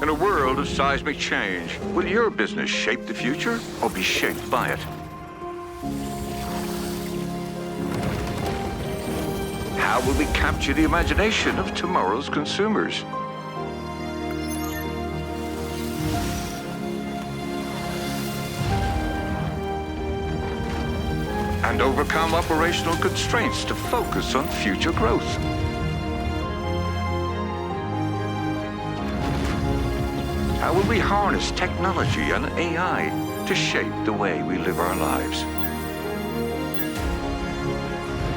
In a world of seismic change, will your business shape the future or be shaped by it? How will we capture the imagination of tomorrow's consumers? And overcome operational constraints to focus on future growth. How will we harness technology and AI to shape the way we live our lives?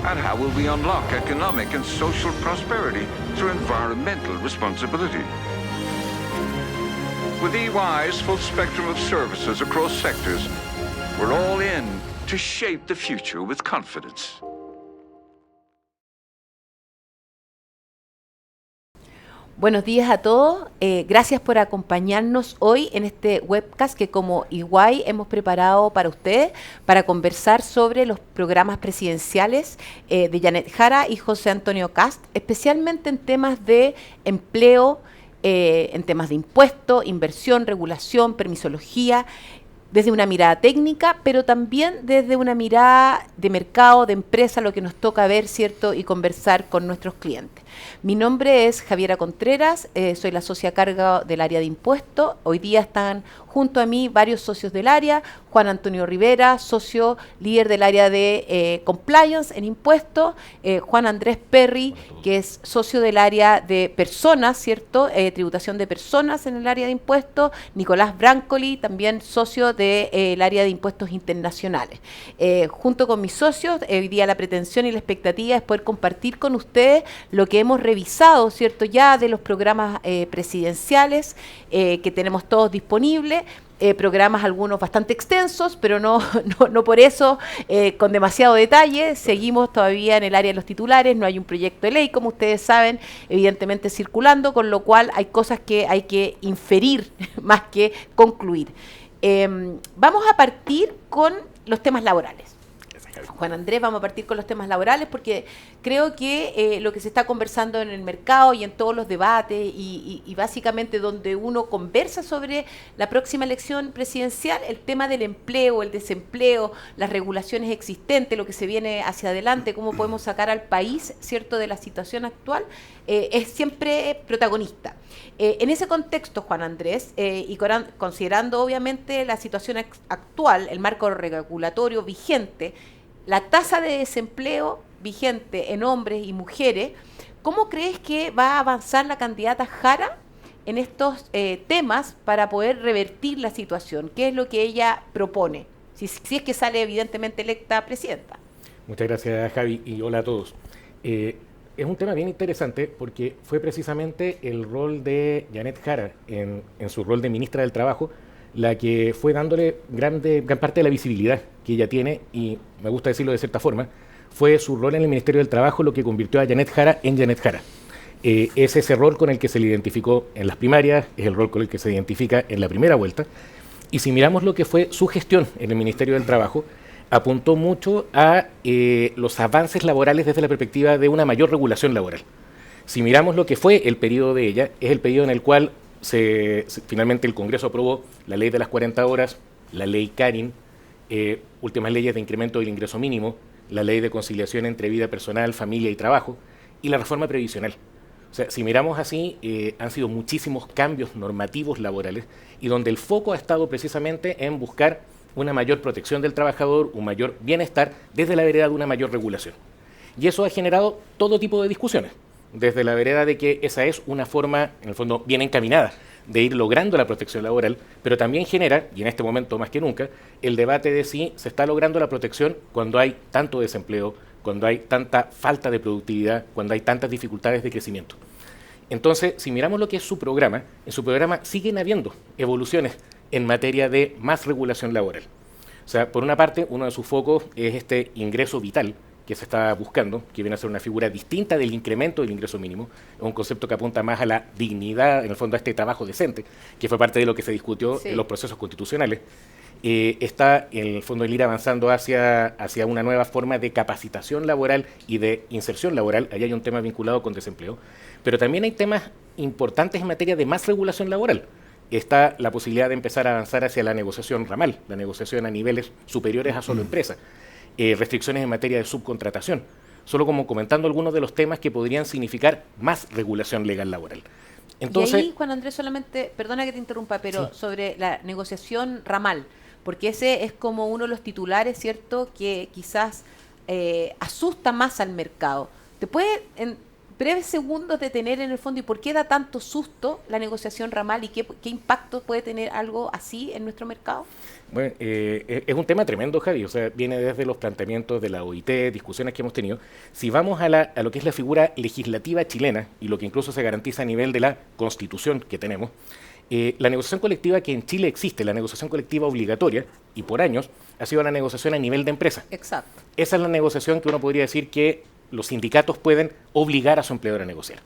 And how will we unlock economic and social prosperity through environmental responsibility? With EY's full spectrum of services across sectors, we're all in to shape the future with confidence. Buenos días a todos, gracias por acompañarnos hoy en este webcast que como EY hemos preparado para ustedes para conversar sobre los programas presidenciales de Janet Jara y José Antonio Kast, especialmente en temas de empleo, en temas de impuestos, inversión, regulación, permisología, desde una mirada técnica, pero también desde una mirada de mercado, de empresa, lo que nos toca ver, ¿cierto?, y conversar con nuestros clientes. Mi nombre es Javiera Contreras, soy la socia a cargo del área de impuestos. Hoy día están junto a mí varios socios del área, Juan Antonio Rivera, socio líder del área de compliance en impuestos, Juan Andrés Perry, que es socio del área de personas, ¿cierto?, tributación de personas en el área de impuestos, Nicolás Brancoli, también socio del área de impuestos internacionales. Junto con mis socios, hoy día la pretensión y la expectativa es poder compartir con ustedes lo que hemos revisado, ¿cierto?, ya de los programas presidenciales que tenemos todos disponibles. Programas algunos bastante extensos, pero no por eso con demasiado detalle. Seguimos todavía en el área de los titulares, no hay un proyecto de ley, como ustedes saben, evidentemente circulando, con lo cual hay cosas que hay que inferir más que concluir. Vamos a partir con los temas laborales. Juan Andrés, vamos a partir con los temas laborales porque creo que lo que se está conversando en el mercado y en todos los debates y básicamente donde uno conversa sobre la próxima elección presidencial, el tema del empleo, el desempleo, las regulaciones existentes, lo que se viene hacia adelante, cómo podemos sacar al país, ¿cierto?, de la situación actual, es siempre protagonista. En ese contexto, Juan Andrés, y considerando obviamente la situación actual, el marco regulatorio vigente, la tasa de desempleo vigente en hombres y mujeres, ¿cómo crees que va a avanzar la candidata Jara en estos temas para poder revertir la situación? ¿Qué es lo que ella propone? Si es que sale evidentemente electa presidenta. Muchas gracias, Javi, y hola a todos. Es un tema bien interesante porque fue precisamente el rol de Janet Jara en su rol de ministra del Trabajo la que fue dándole gran parte de la visibilidad que ella tiene, y me gusta decirlo de cierta forma, fue su rol en el Ministerio del Trabajo lo que convirtió a Janet Jara en Janet Jara. Es ese rol con el que se le identificó en las primarias, es el rol con el que se identifica en la primera vuelta, y si miramos lo que fue su gestión en el Ministerio del Trabajo, apuntó mucho a los avances laborales desde la perspectiva de una mayor regulación laboral. Si miramos lo que fue el periodo de ella, es el periodo en el cual finalmente el Congreso aprobó la ley de las 40 horas, la ley Carin, últimas leyes de incremento del ingreso mínimo, la ley de conciliación entre vida personal, familia y trabajo, y la reforma previsional. O sea, si miramos así, han sido muchísimos cambios normativos laborales y donde el foco ha estado precisamente en buscar una mayor protección del trabajador, un mayor bienestar, desde la vereda de una mayor regulación. Y eso ha generado todo tipo de discusiones, desde la vereda de que esa es una forma, en el fondo, bien encaminada de ir logrando la protección laboral, pero también genera, y en este momento más que nunca, el debate de si se está logrando la protección cuando hay tanto desempleo, cuando hay tanta falta de productividad, cuando hay tantas dificultades de crecimiento. Entonces, si miramos lo que es su programa, en su programa siguen habiendo evoluciones en materia de más regulación laboral. O sea, por una parte, uno de sus focos es este ingreso vital que se está buscando, que viene a ser una figura distinta del incremento del ingreso mínimo, es un concepto que apunta más a la dignidad, en el fondo a este trabajo decente, que fue parte de lo que se discutió en los procesos constitucionales. Está en el fondo el ir avanzando hacia una nueva forma de capacitación laboral y de inserción laboral. Ahí hay un tema vinculado con desempleo, pero también hay temas importantes en materia de más regulación laboral. Está la posibilidad de empezar a avanzar hacia la negociación ramal, la negociación a niveles superiores a solo empresa, restricciones en materia de subcontratación, solo como comentando algunos de los temas que podrían significar más regulación legal laboral. Entonces, y ahí, Juan Andrés, solamente, perdona que te interrumpa, pero sí, sobre la negociación ramal, porque ese es como uno de los titulares, ¿cierto?, que quizás asusta más al mercado. ¿Te puede en breves segundos detener en el fondo y por qué da tanto susto la negociación ramal y qué impacto puede tener algo así en nuestro mercado? Bueno, es un tema tremendo, Javi. O sea, viene desde los planteamientos de la OIT, discusiones que hemos tenido. Si vamos a lo que es la figura legislativa chilena y lo que incluso se garantiza a nivel de la Constitución que tenemos, la negociación colectiva que en Chile existe, la negociación colectiva obligatoria, y por años, ha sido la negociación a nivel de empresa. Exacto. Esa es la negociación que uno podría decir que los sindicatos pueden obligar a su empleador a negociar.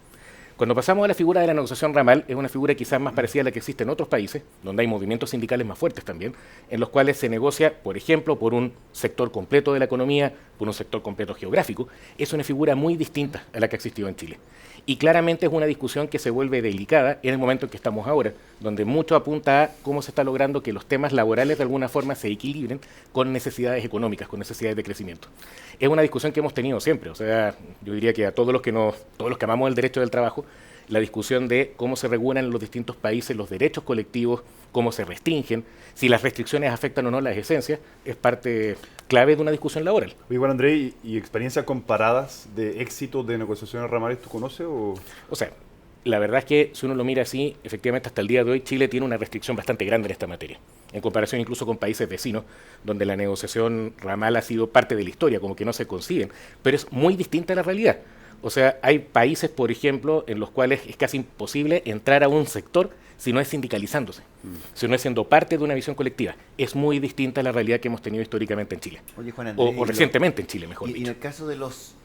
Cuando pasamos a la figura de la negociación ramal, es una figura quizás más parecida a la que existe en otros países, donde hay movimientos sindicales más fuertes también, en los cuales se negocia, por ejemplo, por un sector completo de la economía, por un sector completo geográfico. Es una figura muy distinta a la que ha existido en Chile. Y claramente es una discusión que se vuelve delicada en el momento en que estamos ahora, donde mucho apunta a cómo se está logrando que los temas laborales de alguna forma se equilibren con necesidades económicas, con necesidades de crecimiento. Es una discusión que hemos tenido siempre. O sea, yo diría que a todos los que amamos el derecho del trabajo, la discusión de cómo se regulan en los distintos países los derechos colectivos, cómo se restringen, si las restricciones afectan o no las esencias, es parte clave de una discusión laboral. Oye, Juan Andrés, ¿y experiencias comparadas de éxito de negociaciones ramales tú conoces? O sea, la verdad es que si uno lo mira así, efectivamente hasta el día de hoy Chile tiene una restricción bastante grande en esta materia, en comparación incluso con países vecinos, donde la negociación ramal ha sido parte de la historia, como que no se consiguen, pero es muy distinta a la realidad. O sea, hay países, por ejemplo, en los cuales es casi imposible entrar a un sector si no es sindicalizándose, si no es siendo parte de una visión colectiva. Es muy distinta a la realidad que hemos tenido históricamente en Chile. Oye, Juan Andrés, o recientemente en Chile, mejor dicho. Y en el caso de los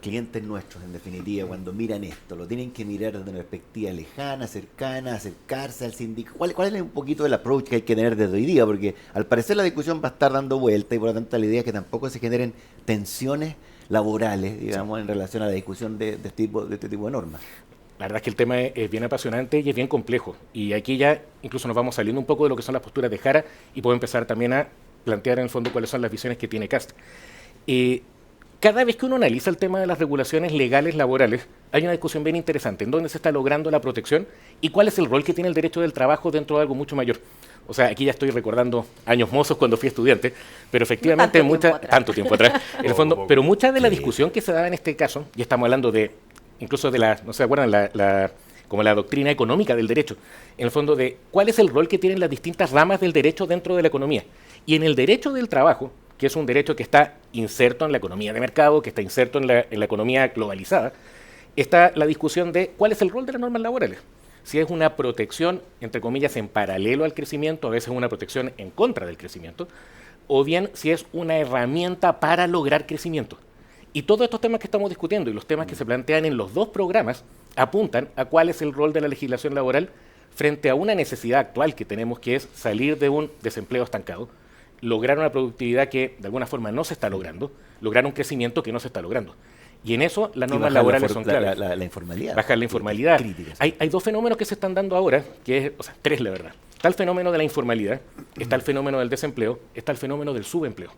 clientes nuestros, en definitiva, cuando miran esto, lo tienen que mirar desde una perspectiva lejana, cercana, acercarse al sindicato. ¿Cuál es un poquito el approach que hay que tener desde hoy día? Porque al parecer la discusión va a estar dando vuelta y por lo tanto la idea es que tampoco se generen tensiones laborales, digamos, en relación a la discusión de este tipo de normas. La verdad es que el tema es bien apasionante y es bien complejo. Y aquí ya incluso nos vamos saliendo un poco de lo que son las posturas de Jara y puedo empezar también a plantear en el fondo cuáles son las visiones que tiene Kast. Cada vez que uno analiza el tema de las regulaciones legales laborales, hay una discusión bien interesante en dónde se está logrando la protección y cuál es el rol que tiene el derecho del trabajo dentro de algo mucho mayor. O sea, aquí ya estoy recordando años mozos cuando fui estudiante, pero efectivamente tanto tiempo atrás, en el fondo, pero mucha de la discusión que se daba en este caso, y estamos hablando de, incluso de no se acuerdan, como la doctrina económica del derecho, en el fondo de cuál es el rol que tienen las distintas ramas del derecho dentro de la economía. Y en el derecho del trabajo, que es un derecho que está inserto en la economía de mercado, que está inserto en la economía globalizada, está la discusión de cuál es el rol de las normas laborales. Si es una protección, entre comillas, en paralelo al crecimiento, a veces una protección en contra del crecimiento, o bien si es una herramienta para lograr crecimiento. Y todos estos temas que estamos discutiendo y los temas que se plantean en los dos programas apuntan a cuál es el rol de la legislación laboral frente a una necesidad actual que tenemos, que es salir de un desempleo estancado, lograr una productividad que de alguna forma no se está logrando, lograr un crecimiento que no se está logrando. Y en eso las normas laborales son claves. La informalidad. Bajar la informalidad. Hay dos fenómenos que se están dando ahora, tres la verdad. Está el fenómeno de la informalidad, está el fenómeno del desempleo, está el fenómeno del subempleo.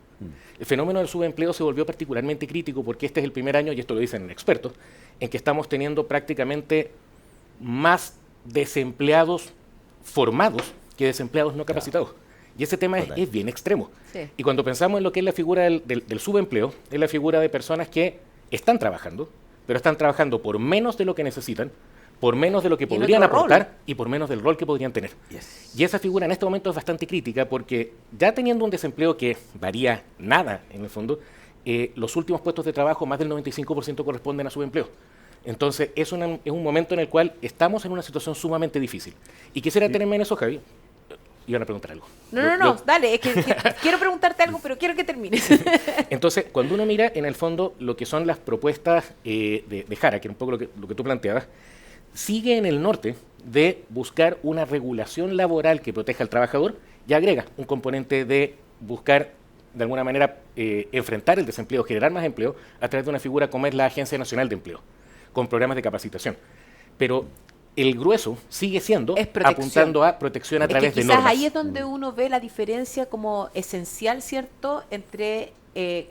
El fenómeno del subempleo se volvió particularmente crítico porque este es el primer año, y esto lo dicen expertos, en que estamos teniendo prácticamente más desempleados formados que desempleados no capacitados. Y ese tema es bien extremo. Sí. Y cuando pensamos en lo que es la figura del subempleo, es la figura de personas que están trabajando, pero están trabajando por menos de lo que necesitan, por menos de lo que podrían aportar y por menos del rol que podrían tener. Yes. Y esa figura en este momento es bastante crítica porque ya teniendo un desempleo que varía nada en el fondo, los últimos puestos de trabajo, más del 95% corresponden a subempleo. Entonces es un momento en el cual estamos en una situación sumamente difícil. Y quisiera tenerme en eso, Javi. Iban a preguntar algo. No, dale, es que quiero preguntarte algo, pero quiero que termines. Entonces, cuando uno mira en el fondo lo que son las propuestas de Jara, que era un poco lo que tú planteabas, sigue en el norte de buscar una regulación laboral que proteja al trabajador ya agrega un componente de buscar, de alguna manera, enfrentar el desempleo, generar más empleo, a través de una figura como es la Agencia Nacional de Empleo, con programas de capacitación. Pero el grueso sigue siendo Es protección. apuntando a protección a Es que través de quizás normas. ahí es donde uno ve la diferencia como esencial, ¿cierto?, entre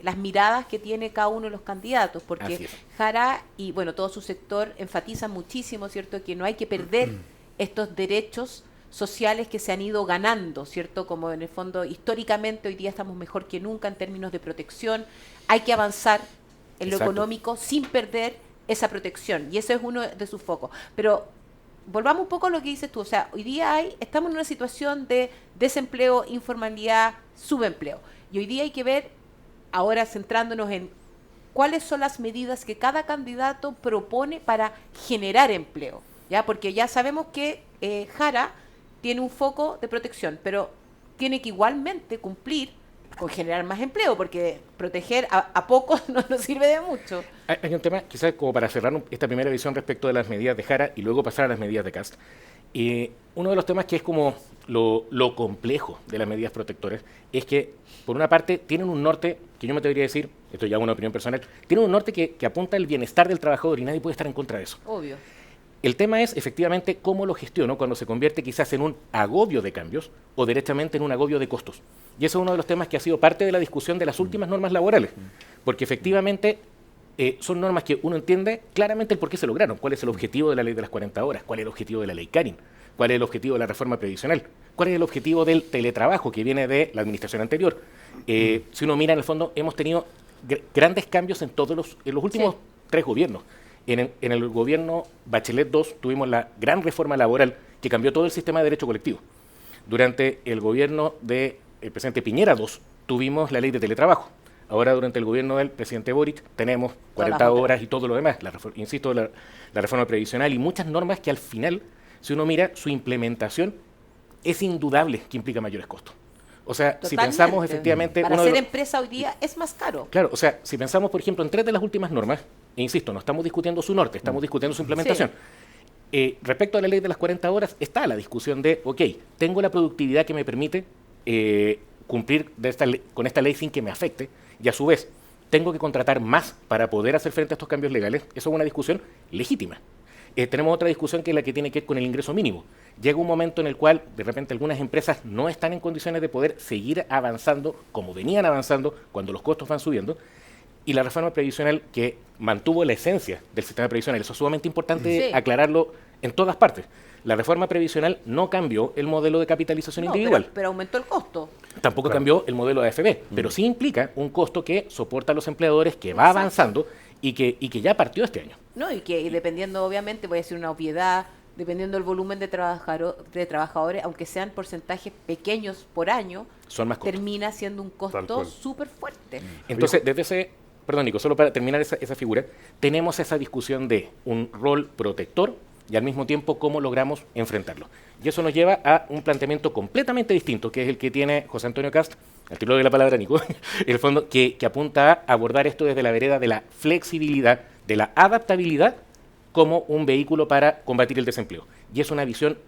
las miradas que tiene cada uno de los candidatos, porque Así es. Jara y bueno, todo su sector enfatizan muchísimo, ¿cierto?, que no hay que perder estos derechos sociales que se han ido ganando, ¿cierto?, como en el fondo históricamente hoy día estamos mejor que nunca en términos de protección, hay que avanzar en lo Exacto. económico sin perder esa protección, y ese es uno de sus focos. Pero volvamos un poco a lo que dices tú, o sea, hoy día estamos en una situación de desempleo, informalidad, subempleo, y hoy día hay que ver, ahora centrándonos en cuáles son las medidas que cada candidato propone para generar empleo, ¿ya? Porque ya sabemos que Jara tiene un foco de protección, pero tiene que igualmente cumplir con generar más empleo, porque proteger a pocos no nos sirve de mucho. Hay un tema, quizás como para cerrar esta primera visión respecto de las medidas de Jara y luego pasar a las medidas de Kast. Uno de los temas que es como lo complejo de las medidas protectoras es que, por una parte, tienen un norte, que yo me atrevería a decir, esto ya es una opinión personal, tienen un norte que apunta al bienestar del trabajador y nadie puede estar en contra de eso. Obvio. El tema es, efectivamente, cómo lo gestiono cuando se convierte quizás en un agobio de cambios o directamente en un agobio de costos. Y eso es uno de los temas que ha sido parte de la discusión de las últimas normas laborales, porque efectivamente son normas que uno entiende claramente el por qué se lograron, cuál es el objetivo de la ley de las 40 horas, cuál es el objetivo de la ley Karin, cuál es el objetivo de la reforma previsional, cuál es el objetivo del teletrabajo que viene de la administración anterior. Si uno mira, en el fondo, hemos tenido grandes cambios en los últimos 3 gobiernos. En el gobierno Bachelet II tuvimos la gran reforma laboral que cambió todo el sistema de derecho colectivo. Durante el gobierno del presidente Piñera II tuvimos la ley de teletrabajo. Ahora, durante el gobierno del presidente Boric, tenemos 40 horas y todo lo demás. Insisto, la reforma previsional y muchas normas que al final, si uno mira, su implementación es indudable que implica mayores costos. O sea, Totalmente. si pensamos efectivamente... Para ser empresa hoy día es más caro. Claro, o sea, si pensamos, por ejemplo, en 3 de las últimas normas, e insisto, no estamos discutiendo su norte, estamos discutiendo su implementación. Respecto a la ley de las 40 horas, está la discusión de, ok, tengo la productividad que me permite cumplir con esta ley sin que me afecte, y a su vez, tengo que contratar más para poder hacer frente a estos cambios legales. Eso es una discusión legítima. Tenemos otra discusión que es la que tiene que ver con el ingreso mínimo. Llega un momento en el cual, de repente, algunas empresas no están en condiciones de poder seguir avanzando como venían avanzando cuando los costos van subiendo, y la reforma previsional que mantuvo la esencia del sistema previsional. Eso es sumamente importante aclararlo en todas partes. La reforma previsional no cambió el modelo de capitalización individual. Pero aumentó el costo. Tampoco cambió el modelo de AFP, pero sí implica un costo que soporta a los empleadores, que va avanzando y que ya partió este año. No, y dependiendo, obviamente, voy a decir una obviedad, dependiendo del volumen de trabajadores, aunque sean porcentajes pequeños por año, son más costos. Termina siendo un costo súper fuerte. Entonces, desde ese... Perdón, Nico, solo para terminar esa figura, tenemos esa discusión de un rol protector y al mismo tiempo cómo logramos enfrentarlo. Y eso nos lleva a un planteamiento completamente distinto, que es el que tiene José Antonio Kast, al título de la palabra, Nico, en el fondo, que apunta a abordar esto desde la vereda de la flexibilidad, de la adaptabilidad, como un vehículo para combatir el desempleo. Y es una visión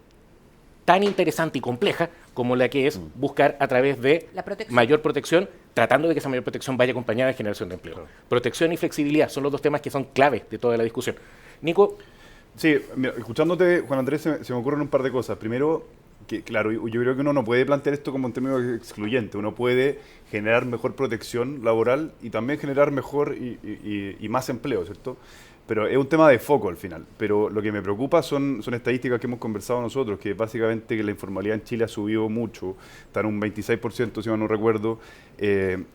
tan interesante y compleja como la que es buscar a través de mayor protección, tratando de que esa mayor protección vaya acompañada de generación de empleo. Claro. Protección y flexibilidad son los 2 temas que son clave de toda la discusión. Nico. Sí, mira, escuchándote, Juan Andrés, se me ocurren un par de cosas. Primero, que claro, yo creo que uno no puede plantear esto como un término excluyente. Uno puede generar mejor protección laboral y también generar mejor y más empleo, ¿cierto? Pero es un tema de foco al final. Pero lo que me preocupa son estadísticas que hemos conversado nosotros, que básicamente que la informalidad en Chile ha subido mucho, está en un 26%, si mal no recuerdo.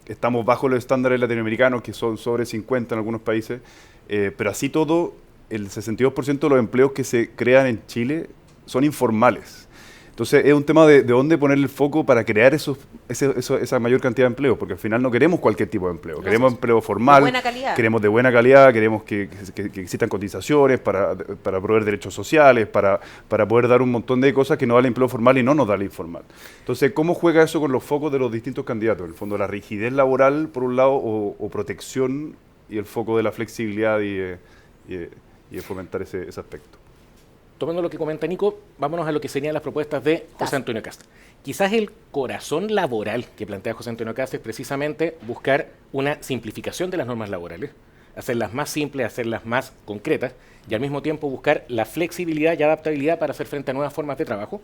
Estamos bajo los estándares latinoamericanos, que son sobre 50 en algunos países. Pero así todo, el 62% de los empleos que se crean en Chile son informales. Entonces es un tema de dónde poner el foco para crear esa mayor cantidad de empleo, porque al final no queremos cualquier tipo de empleo, queremos empleo formal, queremos de buena calidad, queremos que existan cotizaciones para proveer derechos sociales, para poder dar un montón de cosas que nos da el empleo formal y no nos da el informal. Entonces, ¿cómo juega eso con los focos de los distintos candidatos? En el fondo, la rigidez laboral, por un lado, o protección, y el foco de la flexibilidad y de fomentar ese aspecto. tomando lo que comenta Nico, vámonos a lo que serían las propuestas de José Antonio Kast. Quizás el corazón laboral que plantea José Antonio Kast es precisamente buscar una simplificación de las normas laborales, hacerlas más simples, hacerlas más concretas, y al mismo tiempo buscar la flexibilidad y adaptabilidad para hacer frente a nuevas formas de trabajo,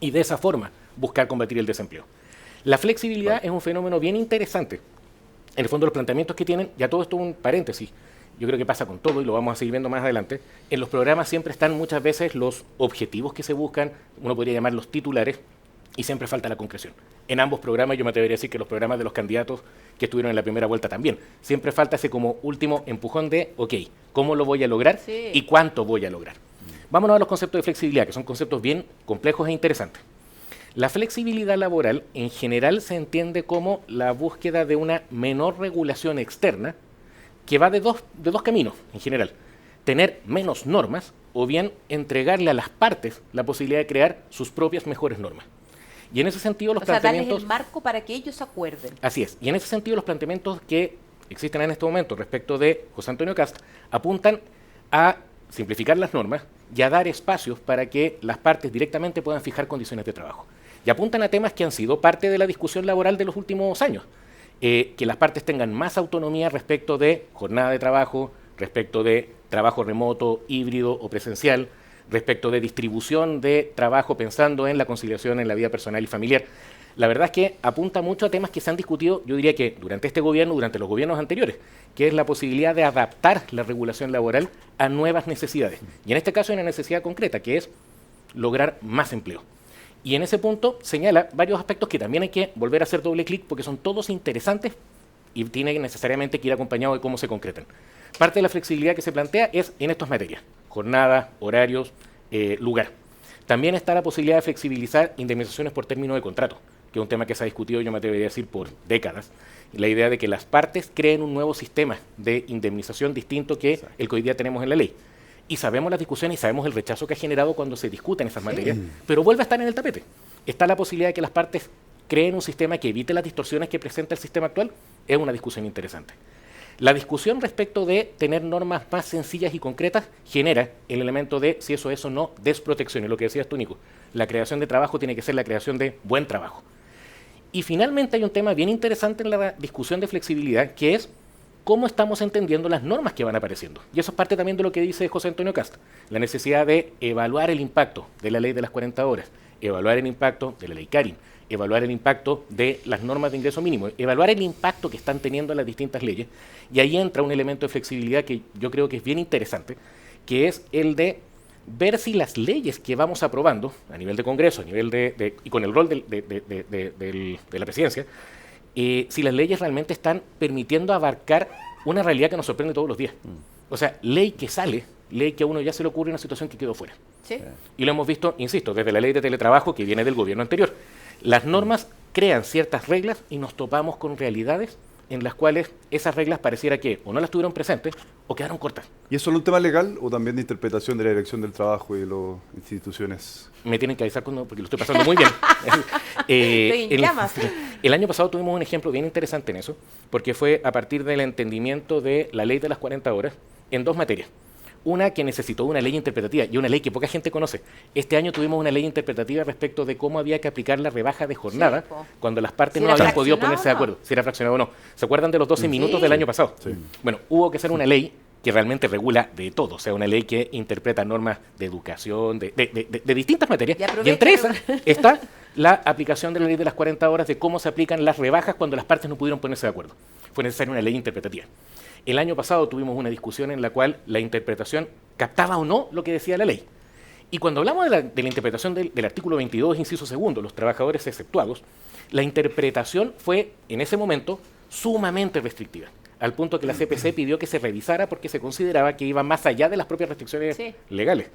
y de esa forma buscar combatir el desempleo. La flexibilidad es un fenómeno bien interesante. En el fondo, los planteamientos que tienen, ya todo esto es un paréntesis, yo creo que pasa con todo y lo vamos a seguir viendo más adelante. En los programas siempre están muchas veces los objetivos que se buscan, uno podría llamar los titulares, y siempre falta la concreción. En ambos programas, yo me atrevería a decir que los programas de los candidatos que estuvieron en la primera vuelta también, siempre falta ese como último empujón de, ok, ¿cómo lo voy a lograr y cuánto voy a lograr? Vámonos a los conceptos de flexibilidad, que son conceptos bien complejos e interesantes. La flexibilidad laboral en general se entiende como la búsqueda de una menor regulación externa que va de dos caminos en general. Tener menos normas o bien entregarle a las partes la posibilidad de crear sus propias mejores normas. Y en ese sentido los planteamientos... darles el marco para que ellos acuerden. Así es. Y en ese sentido los planteamientos que existen en este momento respecto de José Antonio Kast apuntan a simplificar las normas y a dar espacios para que las partes directamente puedan fijar condiciones de trabajo. Y apuntan a temas que han sido parte de la discusión laboral de los últimos años. Que las partes tengan más autonomía respecto de jornada de trabajo, respecto de trabajo remoto, híbrido o presencial, respecto de distribución de trabajo pensando en la conciliación en la vida personal y familiar. La verdad es que apunta mucho a temas que se han discutido, yo diría que durante este gobierno, durante los gobiernos anteriores, que es la posibilidad de adaptar la regulación laboral a nuevas necesidades. Y en este caso hay una necesidad concreta, que es lograr más empleo. Y en ese punto señala varios aspectos que también hay que volver a hacer doble clic porque son todos interesantes y tienen necesariamente que ir acompañados de cómo se concretan. Parte de la flexibilidad que se plantea es en estas materias: jornada, horarios, lugar. También está la posibilidad de flexibilizar indemnizaciones por término de contrato, que es un tema que se ha discutido, yo me atrevería a decir, por décadas. La idea de que las partes creen un nuevo sistema de indemnización distinto que el que hoy día tenemos en la ley. Y sabemos las discusiones y sabemos el rechazo que ha generado cuando se discuten esas materias, pero vuelve a estar en el tapete. Está la posibilidad de que las partes creen un sistema que evite las distorsiones que presenta el sistema actual, es una discusión interesante. La discusión respecto de tener normas más sencillas y concretas genera el elemento de si eso es o no desprotección, y lo que decías tú, Nico, la creación de trabajo tiene que ser la creación de buen trabajo. Y finalmente hay un tema bien interesante en la discusión de flexibilidad, que es cómo estamos entendiendo las normas que van apareciendo. Y eso es parte también de lo que dice José Antonio Kast, la necesidad de evaluar el impacto de la ley de las 40 horas, evaluar el impacto de la ley Karin, evaluar el impacto de las normas de ingreso mínimo, evaluar el impacto que están teniendo las distintas leyes. Y ahí entra un elemento de flexibilidad que yo creo que es bien interesante, que es el de ver si las leyes que vamos aprobando a nivel de Congreso, a nivel y con el rol de la presidencia, si las leyes realmente están permitiendo abarcar una realidad que nos sorprende todos los días. O sea, ley que sale, ley que a uno ya se le ocurre una situación que quedó fuera. ¿Sí? Y lo hemos visto, insisto, desde la ley de teletrabajo que viene del gobierno anterior. Las normas crean ciertas reglas y nos topamos con realidades en las cuales esas reglas pareciera que o no las tuvieron presentes o quedaron cortas. ¿Y es solo un tema legal o también de interpretación de la Dirección del Trabajo y de las instituciones? Me tienen que avisar porque lo estoy pasando muy bien. Estoy en llamas. El año pasado tuvimos un ejemplo bien interesante en eso, porque fue a partir del entendimiento de la ley de las 40 horas en dos materias. Una que necesitó una ley interpretativa y una ley que poca gente conoce. Este año tuvimos una ley interpretativa respecto de cómo había que aplicar la rebaja de jornada cuando las partes si no habían podido fraccionado ponerse de acuerdo, si era fraccionado o no. ¿Se acuerdan de los 12 minutos del año pasado? Sí. Bueno, hubo que hacer una ley que realmente regula de todo, o sea, una ley que interpreta normas de educación, de distintas materias, y entre esas está la aplicación de la ley de las 40 horas de cómo se aplican las rebajas cuando las partes no pudieron ponerse de acuerdo. Fue necesaria una ley interpretativa. El año pasado tuvimos una discusión en la cual la interpretación captaba o no lo que decía la ley. Y cuando hablamos de la interpretación del artículo 22, inciso segundo, los trabajadores exceptuados, la interpretación fue, en ese momento, sumamente restrictiva, al punto que la CPC pidió que se revisara porque se consideraba que iba más allá de las propias restricciones legales.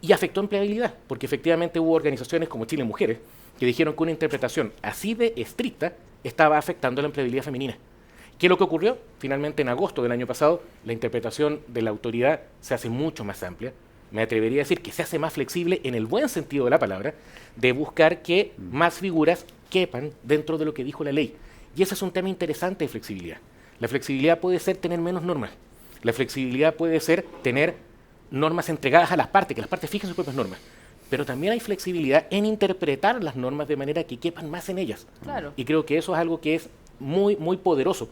Y afectó empleabilidad, porque efectivamente hubo organizaciones como Chile Mujeres que dijeron que una interpretación así de estricta estaba afectando la empleabilidad femenina. ¿Qué es lo que ocurrió? Finalmente, en agosto del año pasado, la interpretación de la autoridad se hace mucho más amplia. Me atrevería a decir que se hace más flexible en el buen sentido de la palabra, de buscar que más figuras quepan dentro de lo que dijo la ley. Y ese es un tema interesante de flexibilidad. La flexibilidad puede ser tener menos normas. La flexibilidad puede ser tener normas entregadas a las partes, que las partes fijen sus propias normas. Pero también hay flexibilidad en interpretar las normas de manera que quepan más en ellas. Claro. Y creo que eso es algo que es muy, muy poderoso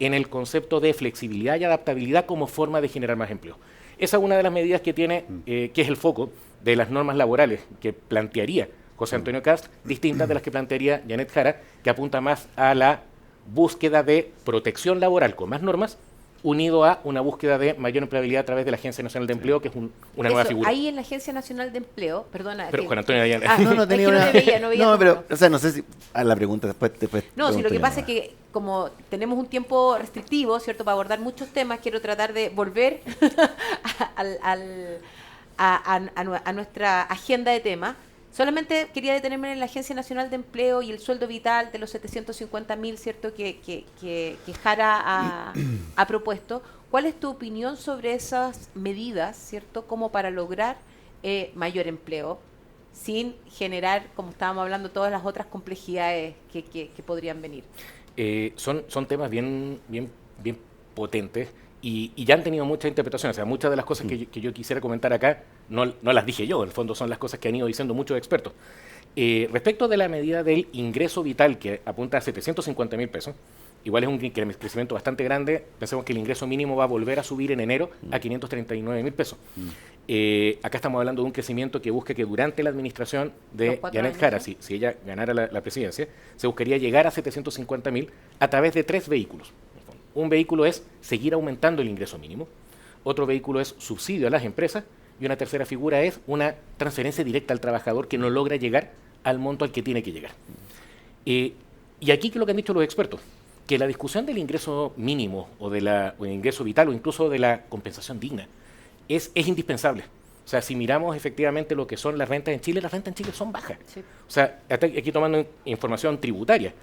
en el concepto de flexibilidad y adaptabilidad como forma de generar más empleo. Esa es una de las medidas que tiene, que es el foco de las normas laborales que plantearía José Antonio Kast, distintas de las que plantearía Janet Jara, que apunta más a la búsqueda de protección laboral con más normas, unido a una búsqueda de mayor empleabilidad a través de la Agencia Nacional de Empleo, que es una nueva figura. Ahí en la Agencia Nacional de Empleo, perdona. Pero Juan Antonio Dayan. No tenía es que una... no te veía, no veía No, tu pero, mano. o sea, no sé si... A la pregunta después No, si lo pregunto que yo pasa es nomás. que como tenemos un tiempo restrictivo, ¿cierto? Para abordar muchos temas, quiero tratar de volver a nuestra agenda de temas. Solamente quería detenerme en la Agencia Nacional de Empleo y el sueldo vital de los 750.000, ¿cierto? Que Jara ha propuesto. ¿Cuál es tu opinión sobre esas medidas, ¿cierto? Como para lograr mayor empleo, sin generar, como estábamos hablando, todas las otras complejidades que podrían venir? Son temas bien potentes y ya han tenido muchas interpretaciones. O sea, muchas de las cosas que yo quisiera comentar acá no las dije yo, en el fondo son las cosas que han ido diciendo muchos expertos. Respecto de la medida del ingreso vital, que apunta a 750.000 pesos, igual es un crecimiento bastante grande. Pensemos que el ingreso mínimo va a volver a subir en enero a 539.000 pesos. Acá estamos hablando de un crecimiento que busca que durante la administración de Janet Jara, si ella ganara la presidencia, se buscaría llegar a 750.000 a través de 3 vehículos. Un vehículo es seguir aumentando el ingreso mínimo, otro vehículo es subsidio a las empresas y una tercera figura es una transferencia directa al trabajador que no logra llegar al monto al que tiene que llegar. Y aquí, ¿qué es lo que han dicho los expertos? Que la discusión del ingreso mínimo o del ingreso vital o incluso de la compensación digna es indispensable. O sea, si miramos efectivamente lo que son las rentas en Chile, las rentas en Chile son bajas. Sí. O sea, aquí tomando información tributaria,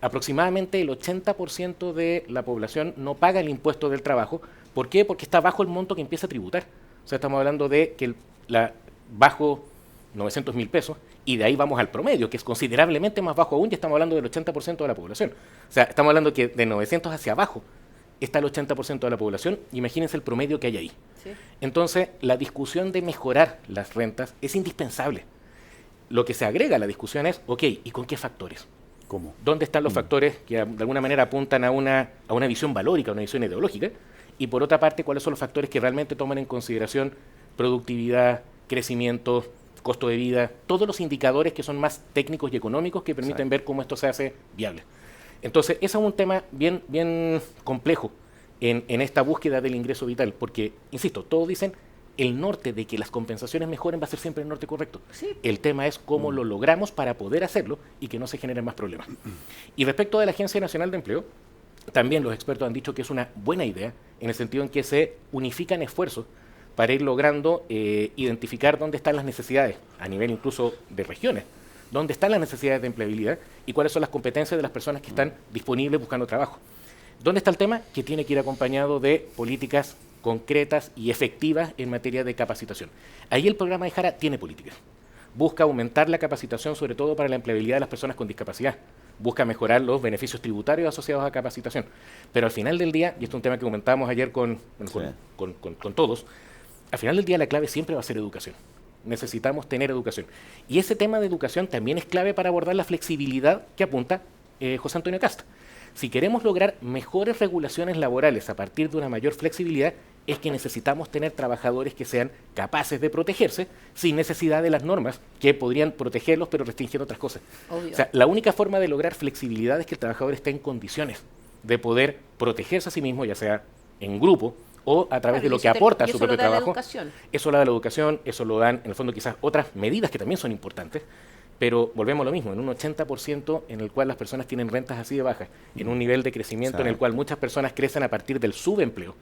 aproximadamente el 80% de la población no paga el impuesto del trabajo. ¿Por qué? Porque está bajo el monto que empieza a tributar. O sea, estamos hablando de que bajo 900.000 pesos y de ahí vamos al promedio, que es considerablemente más bajo aún, y estamos hablando del 80% de la población. O sea, estamos hablando que de 900 hacia abajo está el 80% de la población. Imagínense el promedio que hay ahí. Sí. Entonces, la discusión de mejorar las rentas es indispensable. Lo que se agrega a la discusión es, ok, ¿y con qué factores? ¿Cómo? ¿Dónde están los factores que de alguna manera apuntan a una visión valórica, a una visión ideológica? Y por otra parte, ¿cuáles son los factores que realmente toman en consideración productividad, crecimiento, costo de vida, todos los indicadores que son más técnicos y económicos que permiten ver cómo esto se hace viable? Entonces, ese es un tema bien complejo en esta búsqueda del ingreso vital, porque, insisto, todos dicen el norte de que las compensaciones mejoren va a ser siempre el norte correcto. Sí. El tema es cómo lo logramos para poder hacerlo y que no se generen más problemas. Y respecto de la Agencia Nacional de Empleo, también los expertos han dicho que es una buena idea en el sentido en que se unifican esfuerzos para ir logrando identificar dónde están las necesidades, a nivel incluso de regiones, dónde están las necesidades de empleabilidad y cuáles son las competencias de las personas que están disponibles buscando trabajo. ¿Dónde está el tema? Que tiene que ir acompañado de políticas concretas y efectivas en materia de capacitación. Ahí el programa de Jara tiene políticas. Busca aumentar la capacitación, sobre todo para la empleabilidad de las personas con discapacidad. Busca mejorar los beneficios tributarios asociados a capacitación. Pero al final del día, y esto es un tema que comentábamos ayer con todos, al final del día la clave siempre va a ser educación. Necesitamos tener educación. Y ese tema de educación también es clave para abordar la flexibilidad que apunta José Antonio Kast. Si queremos lograr mejores regulaciones laborales a partir de una mayor flexibilidad, es que necesitamos tener trabajadores que sean capaces de protegerse sin necesidad de las normas que podrían protegerlos pero restringiendo otras cosas. Obvio. O sea, la única forma de lograr flexibilidad es que el trabajador esté en condiciones de poder protegerse a sí mismo, ya sea en grupo o a través de lo que aporta a su propio trabajo. Eso lo da la educación, eso lo dan en el fondo quizás otras medidas que también son importantes. Pero volvemos a lo mismo, en un 80% en el cual las personas tienen rentas así de bajas, en un nivel de crecimiento en el cual muchas personas crecen a partir del subempleo,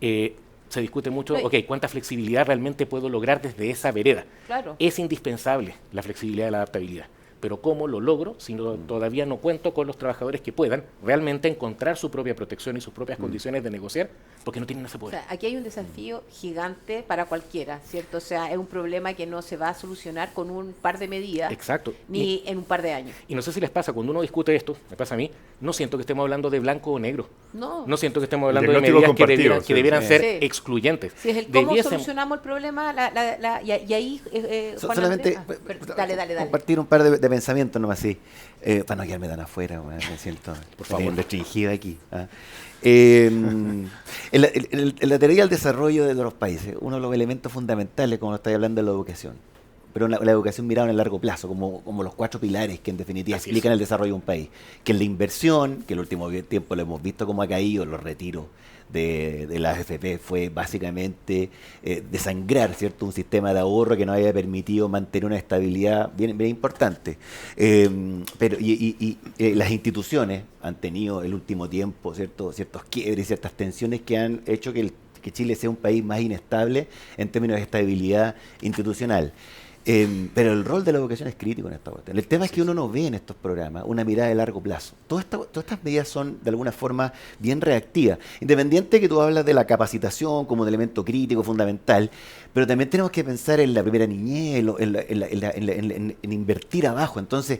se discute mucho, ok, ¿cuánta flexibilidad realmente puedo lograr desde esa vereda? Claro. Es indispensable la flexibilidad y la adaptabilidad, pero ¿cómo lo logro si todavía no cuento con los trabajadores que puedan realmente encontrar su propia protección y sus propias condiciones de negociar? Porque no tienen ese O poder. sea, aquí hay un desafío gigante para cualquiera, ¿cierto? O sea, es un problema que no se va a solucionar con un par de medidas, Exacto. ni en un par de años. Y no sé si les pasa, cuando uno discute esto, me pasa a mí, no siento que estemos hablando de blanco o negro. No. Siento que estemos hablando de diagnóstico medidas que compartido, debieran sí. ser Sí. excluyentes. Si es el cómo Debiésemos- solucionamos el problema, y ahí, Juan Solamente Andrés, dale. compartir un par de pensamientos nomás así, para no quedarme tan afuera, me siento Por favor. restringido aquí. En la teoría del desarrollo de los países, uno de los elementos fundamentales, como lo estáis hablando, es la educación. Pero la educación mirada en el largo plazo, como los 4 pilares que en definitiva Así explican es. el desarrollo de un país. Que es la inversión, que el último tiempo lo hemos visto como ha caído, los retiros de la AFP fue básicamente desangrar, ¿cierto?, un sistema de ahorro que nos haya permitido mantener una estabilidad bien importante. Pero las instituciones han tenido el último tiempo, ¿cierto?, ciertos quiebres, ciertas tensiones que han hecho que Chile sea un país más inestable en términos de estabilidad institucional. Pero el rol de la educación es crítico en esta cuestión. El tema es que uno no ve en estos programas una mirada de largo plazo. Todas estas medidas son de alguna forma bien reactivas. Independiente que tú hablas de la capacitación como un elemento crítico, fundamental, pero también tenemos que pensar en la primera niñez, en invertir abajo. Entonces,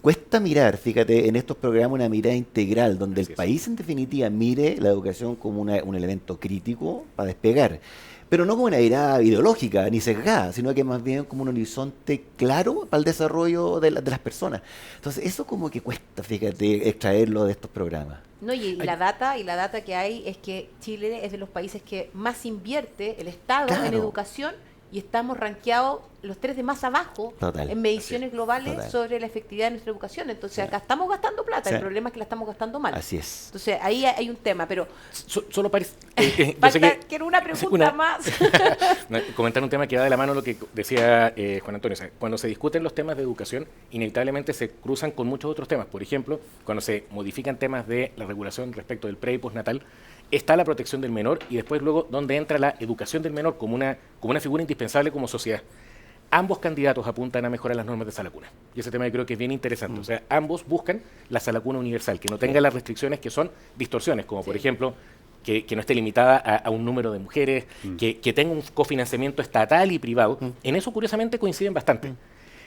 cuesta mirar, fíjate, en estos programas una mirada integral, donde Así el es. país en definitiva mire la educación como un elemento crítico para despegar. Pero no como una mirada ideológica ni sesgada, sino que más bien como un horizonte claro para el desarrollo de las personas. Entonces, eso como que cuesta, fíjate, extraerlo de estos programas. No, y la data que hay es que Chile es de los países que más invierte el Estado en Claro. educación, y estamos rankeados los 3 de más abajo Total. en mediciones globales Total. sobre la efectividad de nuestra educación. Entonces acá estamos gastando plata, Sí. el problema es que la estamos gastando mal. Así es. Entonces ahí hay un tema, pero Solo parece... yo sé que- quiero una pregunta una- más. No, comentar un tema que va de la mano a lo que decía Juan Antonio. O sea, cuando se discuten los temas de educación, inevitablemente se cruzan con muchos otros temas. Por ejemplo, cuando se modifican temas de la regulación respecto del pre y postnatal, está la protección del menor y después luego donde entra la educación del menor como una figura indispensable como sociedad. Ambos candidatos apuntan a mejorar las normas de sala cuna. Y ese tema yo creo que es bien interesante. O sea, ambos buscan la sala cuna universal, que no tenga las restricciones que son distorsiones, como por ejemplo que no esté limitada a un número de mujeres, que tenga un cofinanciamiento estatal y privado. En eso, curiosamente, coinciden bastante.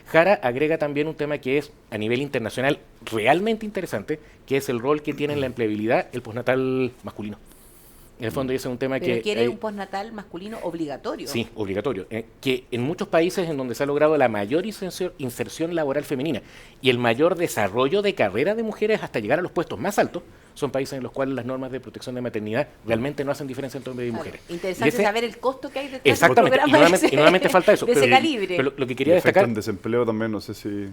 Jara agrega también un tema que es, a nivel internacional, realmente interesante, que es el rol que tiene en la empleabilidad el postnatal masculino. En el fondo, ese es un tema Pero que... quiere hay- un postnatal masculino obligatorio. Sí, obligatorio. Que en muchos países en donde se ha logrado la mayor inserción laboral femenina y el mayor desarrollo de carrera de mujeres hasta llegar a los puestos más altos, son países en los cuales las normas de protección de maternidad realmente no hacen diferencia entre hombres y Claro. mujeres. Interesante Y ese- saber el costo que hay detrás de un Exactamente, programa y nuevamente falta eso. de ese pero calibre. pero lo que Y quería efecto destacar... en desempleo también, no sé si...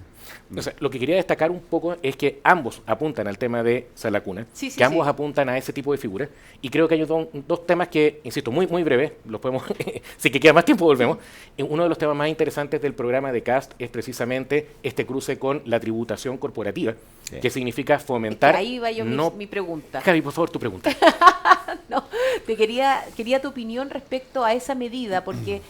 O sea, lo que quería destacar un poco es que ambos apuntan al tema de sala cuna, Sí, sí, que ambos sí. apuntan a ese tipo de figuras, y creo que hay dos temas que, insisto, muy breves, los podemos, si que queda más tiempo volvemos. Uno de los temas más interesantes del programa de CAST es precisamente este cruce con la tributación corporativa, Sí. que significa Es que fomentar... ahí va yo no- mi pregunta. Javi, por favor, tu pregunta. No, quería tu opinión respecto a esa medida, porque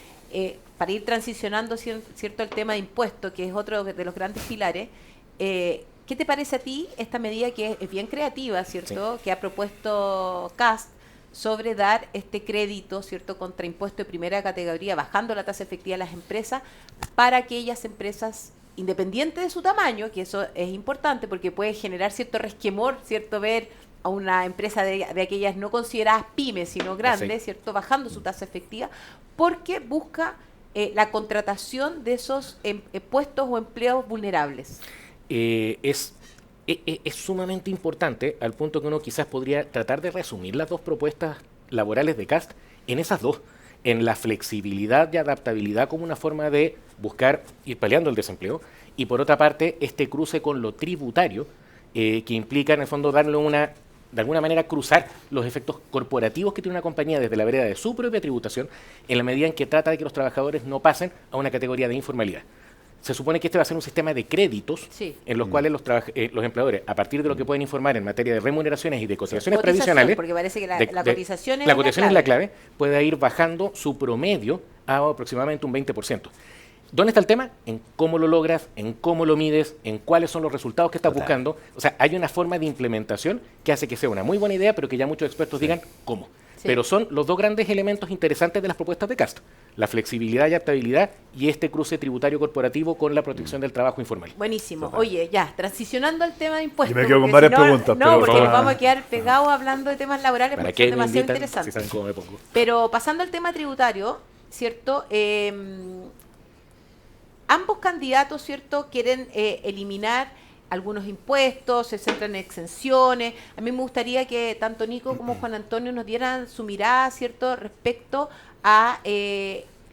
para ir transicionando, cierto, el tema de impuestos, que es otro de los grandes pilares, ¿qué te parece a ti esta medida que es bien creativa, cierto, que ha propuesto CAST sobre dar este crédito, cierto, contra impuesto de primera categoría, bajando la tasa efectiva de las empresas para aquellas empresas independiente de su tamaño, que eso es importante porque puede generar cierto resquemor, cierto, ver a una empresa de aquellas no consideradas pymes, sino grandes, Sí. cierto, bajando su tasa efectiva, porque busca la contratación de esos puestos o empleos vulnerables. Es sumamente importante al punto que uno quizás podría tratar de resumir las dos propuestas laborales de CAST en esas dos, en la flexibilidad y adaptabilidad como una forma de buscar ir paliando el desempleo, y por otra parte este cruce con lo tributario, que implica en el fondo darle de alguna manera cruzar los efectos corporativos que tiene una compañía desde la vereda de su propia tributación, en la medida en que trata de que los trabajadores no pasen a una categoría de informalidad. Se supone que este va a ser un sistema de créditos Sí. en los cuales los empleadores, a partir de lo que pueden informar en materia de remuneraciones y de cotizaciones Cotización, previsionales, porque parece que la de- cotización es la la cotización es la clave. clave, puede ir bajando su promedio a aproximadamente un 20%. ¿Dónde está el tema? En cómo lo logras, en cómo lo mides, en cuáles son los resultados que estás Total. buscando. O sea, hay una forma de implementación que hace que sea una muy buena idea, pero que ya muchos expertos digan cómo. Sí. Pero son los dos grandes elementos interesantes de las propuestas de Castro. La flexibilidad y adaptabilidad y este cruce tributario corporativo con la protección del trabajo informal. Buenísimo. Oye, ya, transicionando al tema de impuestos. Yo me quedo con porque varias preguntas, No, pero porque por nos favor. vamos a quedar pegados hablando de temas laborales ¿Para porque qué son me demasiado invitan si interesantes. saben cómo me pongo? Pero pasando al tema tributario, ¿cierto? Ambos candidatos, ¿cierto?, quieren eliminar algunos impuestos, se centran en exenciones. A mí me gustaría que tanto Nico como Juan Antonio nos dieran su mirada, ¿cierto?, respecto a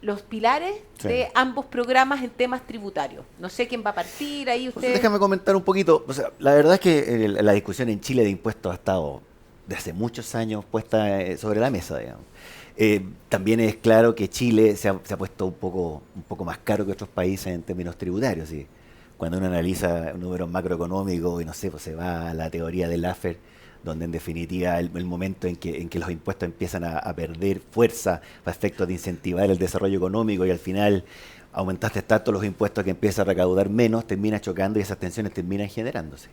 los pilares Sí. de ambos programas en temas tributarios. No sé quién va a partir, ahí Pues usted... déjame comentar un poquito. O sea, la verdad es que la discusión en Chile de impuestos ha estado de hace muchos años puesta sobre la mesa, digamos. También es claro que Chile se ha puesto un poco más caro que otros países en términos tributarios. ¿Sí? Cuando uno analiza números macroeconómicos y no sé, pues se va a la teoría del Laffer, donde en definitiva el momento en que los impuestos empiezan a perder fuerza para efectos de incentivar el desarrollo económico y al final aumentaste tanto los impuestos que empieza a recaudar menos, termina chocando y esas tensiones terminan generándose.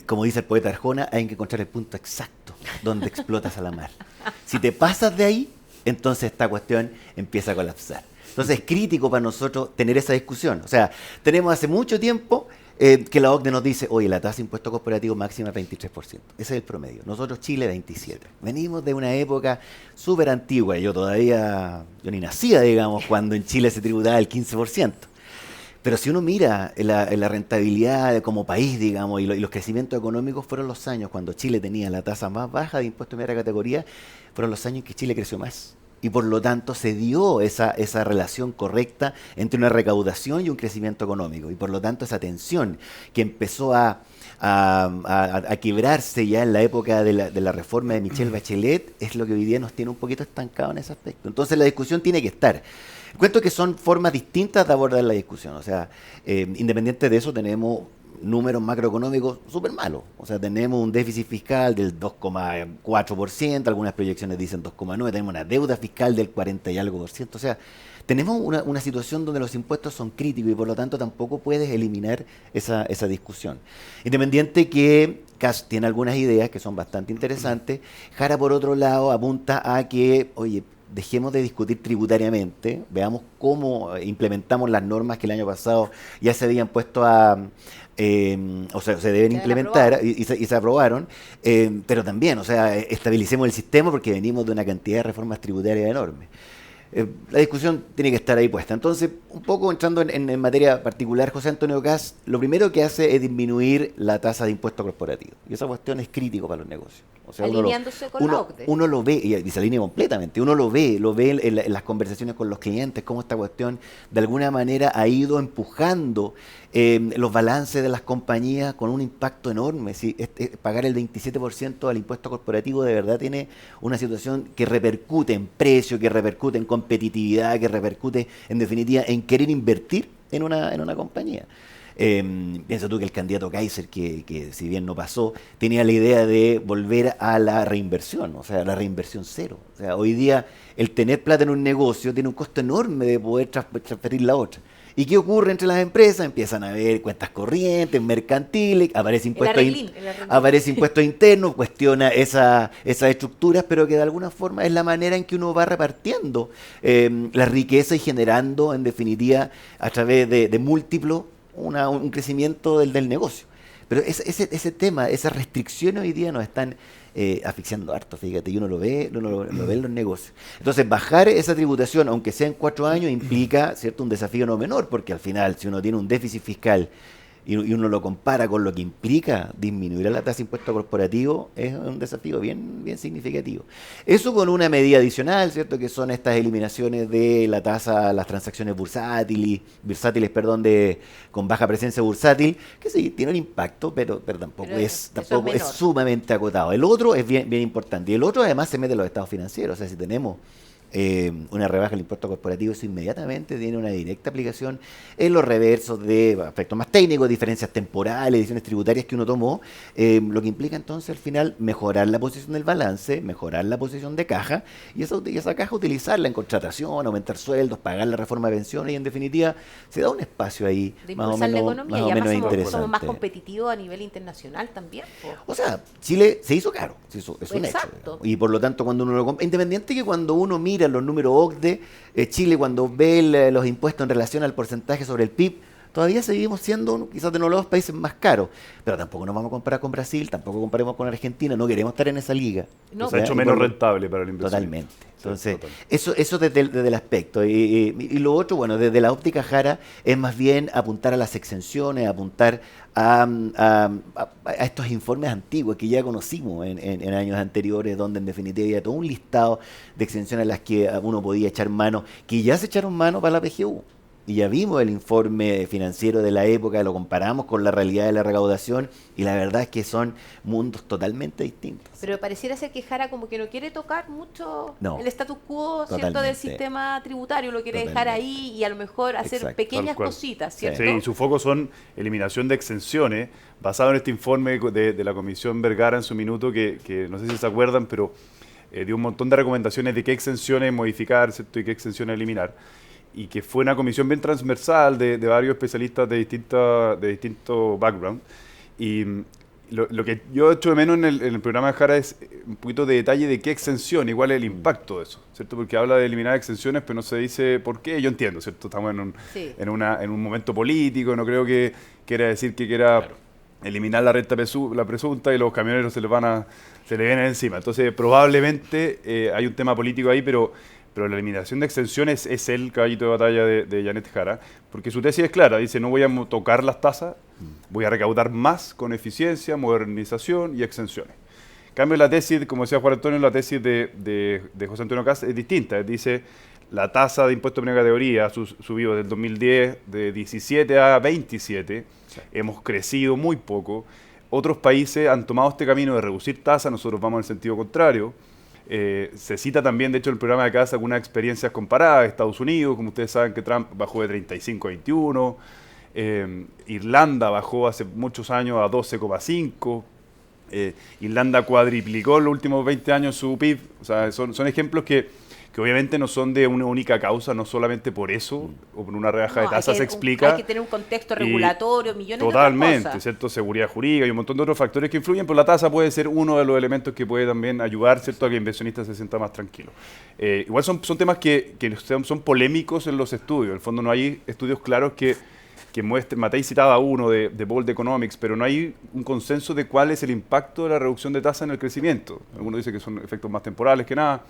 Como dice el poeta Arjona, hay que encontrar el punto exacto donde explotas a la mar. Si te pasas de ahí, entonces esta cuestión empieza a colapsar. Entonces es crítico para nosotros tener esa discusión. O sea, tenemos hace mucho tiempo que la OCDE nos dice, oye, la tasa de impuesto corporativo máxima es 23%. Ese es el promedio. Nosotros, Chile, 27%. Venimos de una época súper antigua. Yo ni nacía, digamos, cuando en Chile se tributaba el 15%. Pero si uno mira la rentabilidad como país, digamos, y los crecimientos económicos, fueron los años cuando Chile tenía la tasa más baja de impuestos de primera categoría, fueron los años en que Chile creció más. Y por lo tanto se dio esa relación correcta entre una recaudación y un crecimiento económico. Y por lo tanto esa tensión que empezó a quebrarse ya en la época de la reforma de Michelle Bachelet es lo que hoy día nos tiene un poquito estancados en ese aspecto. Entonces la discusión tiene que estar. Encuentro que son formas distintas de abordar la discusión. O sea, independiente de eso, tenemos números macroeconómicos súper malos. O sea, tenemos un déficit fiscal del 2,4%, algunas proyecciones dicen 2,9%, tenemos una deuda fiscal del 40 y algo por ciento. O sea, tenemos una situación donde los impuestos son críticos y por lo tanto tampoco puedes eliminar esa discusión. Independiente que Kast tiene algunas ideas que son bastante interesantes, Jara por otro lado apunta a que, oye, dejemos de discutir tributariamente, veamos cómo implementamos las normas que el año pasado ya se habían puesto o sea, se deben implementar y se aprobaron, pero también, o sea, estabilicemos el sistema porque venimos de una cantidad de reformas tributarias enormes. La discusión tiene que estar ahí puesta. Entonces, un poco entrando en materia particular, José Antonio Kast, lo primero que hace es disminuir la tasa de impuesto corporativo. Y esa cuestión es crítico para los negocios. O sea, alineándose con la OCDE. Uno lo ve, y se alinea completamente, uno lo ve en las conversaciones con los clientes, cómo esta cuestión de alguna manera ha ido empujando los balances de las compañías con un impacto enorme. ¿Sí? Pagar el 27% al impuesto corporativo de verdad tiene una situación que repercute en precio, que repercute en competitividad, que repercute en definitiva en querer invertir en una compañía. Piensa tú que el candidato Kaiser, que si bien no pasó, tenía la idea de volver a la reinversión, o sea, la reinversión cero. O sea, hoy día el tener plata en un negocio tiene un costo enorme de poder transferirla a otra. ¿Y qué ocurre entre las empresas? Empiezan a haber cuentas corrientes, mercantiles, aparece impuesto interno, cuestiona esas estructuras, pero que de alguna forma es la manera en que uno va repartiendo la riqueza y generando, en definitiva, a través de múltiplos, un crecimiento del negocio. Pero ese tema, esas restricciones hoy día nos están asfixiando harto, fíjate, y uno lo ve en los negocios. Entonces, bajar esa tributación, aunque sea en 4 años, implica, ¿cierto?, un desafío no menor, porque al final, si uno tiene un déficit fiscal y uno lo compara con lo que implica disminuir la tasa de impuesto corporativo, es un desafío bien significativo. Eso con una medida adicional, ¿cierto?, que son estas eliminaciones de la tasa, las transacciones bursátiles, con baja presencia bursátil, que sí, tiene un impacto, pero tampoco es sumamente acotado. El otro es bien importante, y el otro además se mete en los estados financieros. O sea, si tenemos una rebaja del impuesto corporativo, eso inmediatamente tiene una directa aplicación en los reversos de aspectos más técnicos, diferencias temporales, decisiones tributarias que uno tomó, lo que implica entonces al final mejorar la posición del balance, mejorar la posición de caja, y esa caja utilizarla en contratación, aumentar sueldos, pagar la reforma de pensiones, y en definitiva se da un espacio ahí De más o impulsar la menos, economía, más y o además menos somos interesante. más competitivos a nivel internacional también. Po. O sea, Chile se hizo caro, es un hecho. Exacto. Y por lo tanto, cuando uno lo compra, independiente que cuando uno mira los números OCDE, Chile cuando ve los impuestos en relación al porcentaje sobre el PIB, todavía seguimos siendo quizás de uno de los países más caros. Pero tampoco nos vamos a comparar con Brasil, tampoco comparemos con Argentina, no queremos estar en esa liga. No, Se ha hecho menos rentable para la inversión. Totalmente. Entonces, total. eso desde el aspecto. Y lo otro, bueno, desde la óptica Jara, es más bien apuntar a las exenciones, apuntar a estos informes antiguos que ya conocimos en años anteriores, donde en definitiva había todo un listado de exenciones a las que uno podía echar mano, que ya se echaron mano para la PGU. Y ya vimos el informe financiero de la época, lo comparamos con la realidad de la recaudación, y la verdad es que son mundos totalmente distintos. Pero pareciera ser que Jara como que no quiere tocar mucho No, el status quo, ¿cierto?, totalmente. del sistema tributario, lo quiere dejar Totalmente. ahí y a lo mejor hacer Exacto. pequeñas Tal cual. cositas, Sí. ¿cierto? Sí, y su foco son eliminación de exenciones, basado en este informe de la Comisión Vergara en su minuto, que no sé si se acuerdan, pero dio un montón de recomendaciones de qué exenciones modificar, ¿cierto?, y qué exenciones eliminar. Y que fue una comisión bien transversal de varios especialistas de distintos background. Y lo que yo echo de menos en el programa de Jara es un poquito de detalle de qué exención y cuál es el impacto de eso, ¿cierto? Porque habla de eliminar exenciones, pero no se dice por qué. Yo entiendo, ¿cierto? Estamos Sí. en un momento político, no creo que quiera decir que quiera eliminar la renta la presunta y los camioneros se le vienen encima. Entonces, probablemente hay un tema político ahí, pero la eliminación de exenciones es el caballito de batalla de Janet Jara, porque su tesis es clara, dice: no voy a tocar las tasas, voy a recaudar más con eficiencia, modernización y exenciones. En cambio, la tesis, como decía Juan Antonio, la tesis de José Antonio Kast es distinta. Dice: la tasa de impuesto de primera categoría ha subido del 2010 de 17 a 27, hemos crecido muy poco. Otros países han tomado este camino de reducir tasas, nosotros vamos en el sentido contrario. Se cita también, de hecho, en el programa de Kast algunas experiencias comparadas. Estados Unidos, como ustedes saben, que Trump bajó de 35 a 21. Irlanda bajó hace muchos años a 12,5. Irlanda cuadriplicó en los últimos 20 años su PIB. O sea, son ejemplos que obviamente no son de una única causa, no solamente por eso, o por una rebaja de No, tasas se explica. Hay que tener un contexto Y regulatorio, millones de totalmente, otras cosas. ¿cierto? Seguridad jurídica y un montón de otros factores que influyen, pero la tasa puede ser uno de los elementos que puede también ayudar, ¿cierto?, a que el inversionista se sienta más tranquilo. Igual son temas que son polémicos en los estudios. En el fondo no hay estudios claros que muestren. Matei citaba uno de Bold Economics, pero no hay un consenso de cuál es el impacto de la reducción de tasa en el crecimiento. Algunos dicen que son efectos más temporales que nada.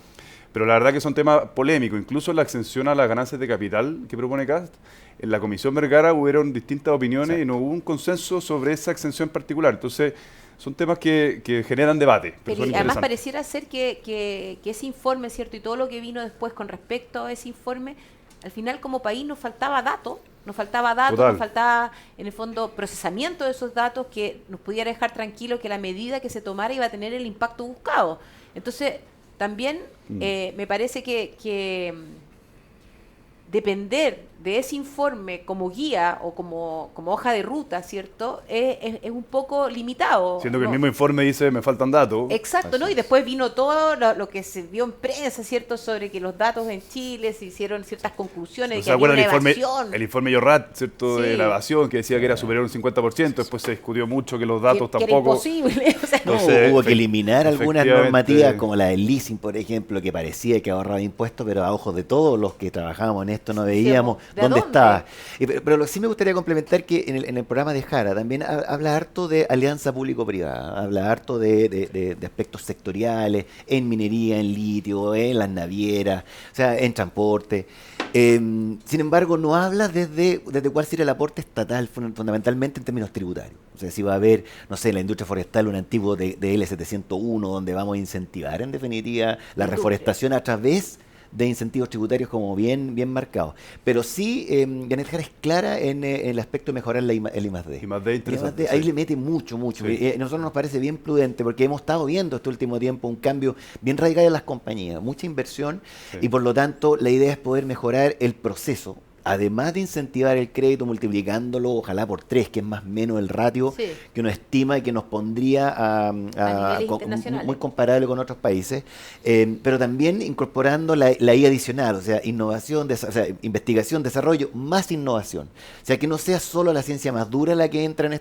Pero la verdad que son temas polémicos. Incluso la exención a las ganancias de capital que propone Kast, en la Comisión Vergara hubieron distintas opiniones. Exacto. Y no hubo un consenso sobre esa exención particular. Entonces, son temas que generan debate. Pero además pareciera ser que ese informe, ¿cierto?, y todo lo que vino después con respecto a ese informe, al final como país nos faltaba datos, nos faltaba en el fondo procesamiento de esos datos que nos pudiera dejar tranquilos que la medida que se tomara iba a tener el impacto buscado. Entonces, también me parece que depender de ese informe como guía o como hoja de ruta, ¿cierto?, es un poco limitado. Siendo que el mismo informe dice: me faltan datos. Exacto, ¿no? Y después vino todo lo que se vio en prensa, ¿cierto?, sobre que los datos en Chile se hicieron ciertas conclusiones de que había una evasión. El informe Llorat, ¿cierto?, Sí. de la evasión, que decía que era superior a un 50%, después se discutió mucho que los datos que era tampoco... imposible. O sea, No, Entonces, hubo que eliminar algunas efectivamente, normativas como la del leasing, por ejemplo, que parecía que ahorraba impuestos, pero a ojos de todos los que trabajábamos en esto no veíamos ¿de dónde dónde? estaba. Pero sí me gustaría complementar que en el programa de Jara también habla harto de alianza público-privada, habla harto de aspectos sectoriales, en minería, en litio, en las navieras, o sea, en transporte. Sin embargo, no habla desde cuál sería el aporte estatal fundamentalmente en términos tributarios. O sea, si va a haber, no sé, la industria forestal, un antiguo de L701, donde vamos a incentivar en definitiva la reforestación a través de incentivos tributarios como bien marcados. Pero sí, Janet Jara es clara en el aspecto de mejorar el I+D. I+D interesante, Ahí sí. le mete mucho. Sí. A nosotros nos parece bien prudente porque hemos estado viendo este último tiempo un cambio bien radical en las compañías, mucha inversión Sí. y por lo tanto la idea es poder mejorar el proceso. Además de incentivar el crédito multiplicándolo, ojalá por 3, que es más o menos el ratio Sí. que uno estima y que nos pondría niveles internacionales. muy comparable con otros países, pero también incorporando la I adicional, o sea, innovación, o sea, investigación, desarrollo, más innovación. O sea, que no sea solo la ciencia más dura la que entra en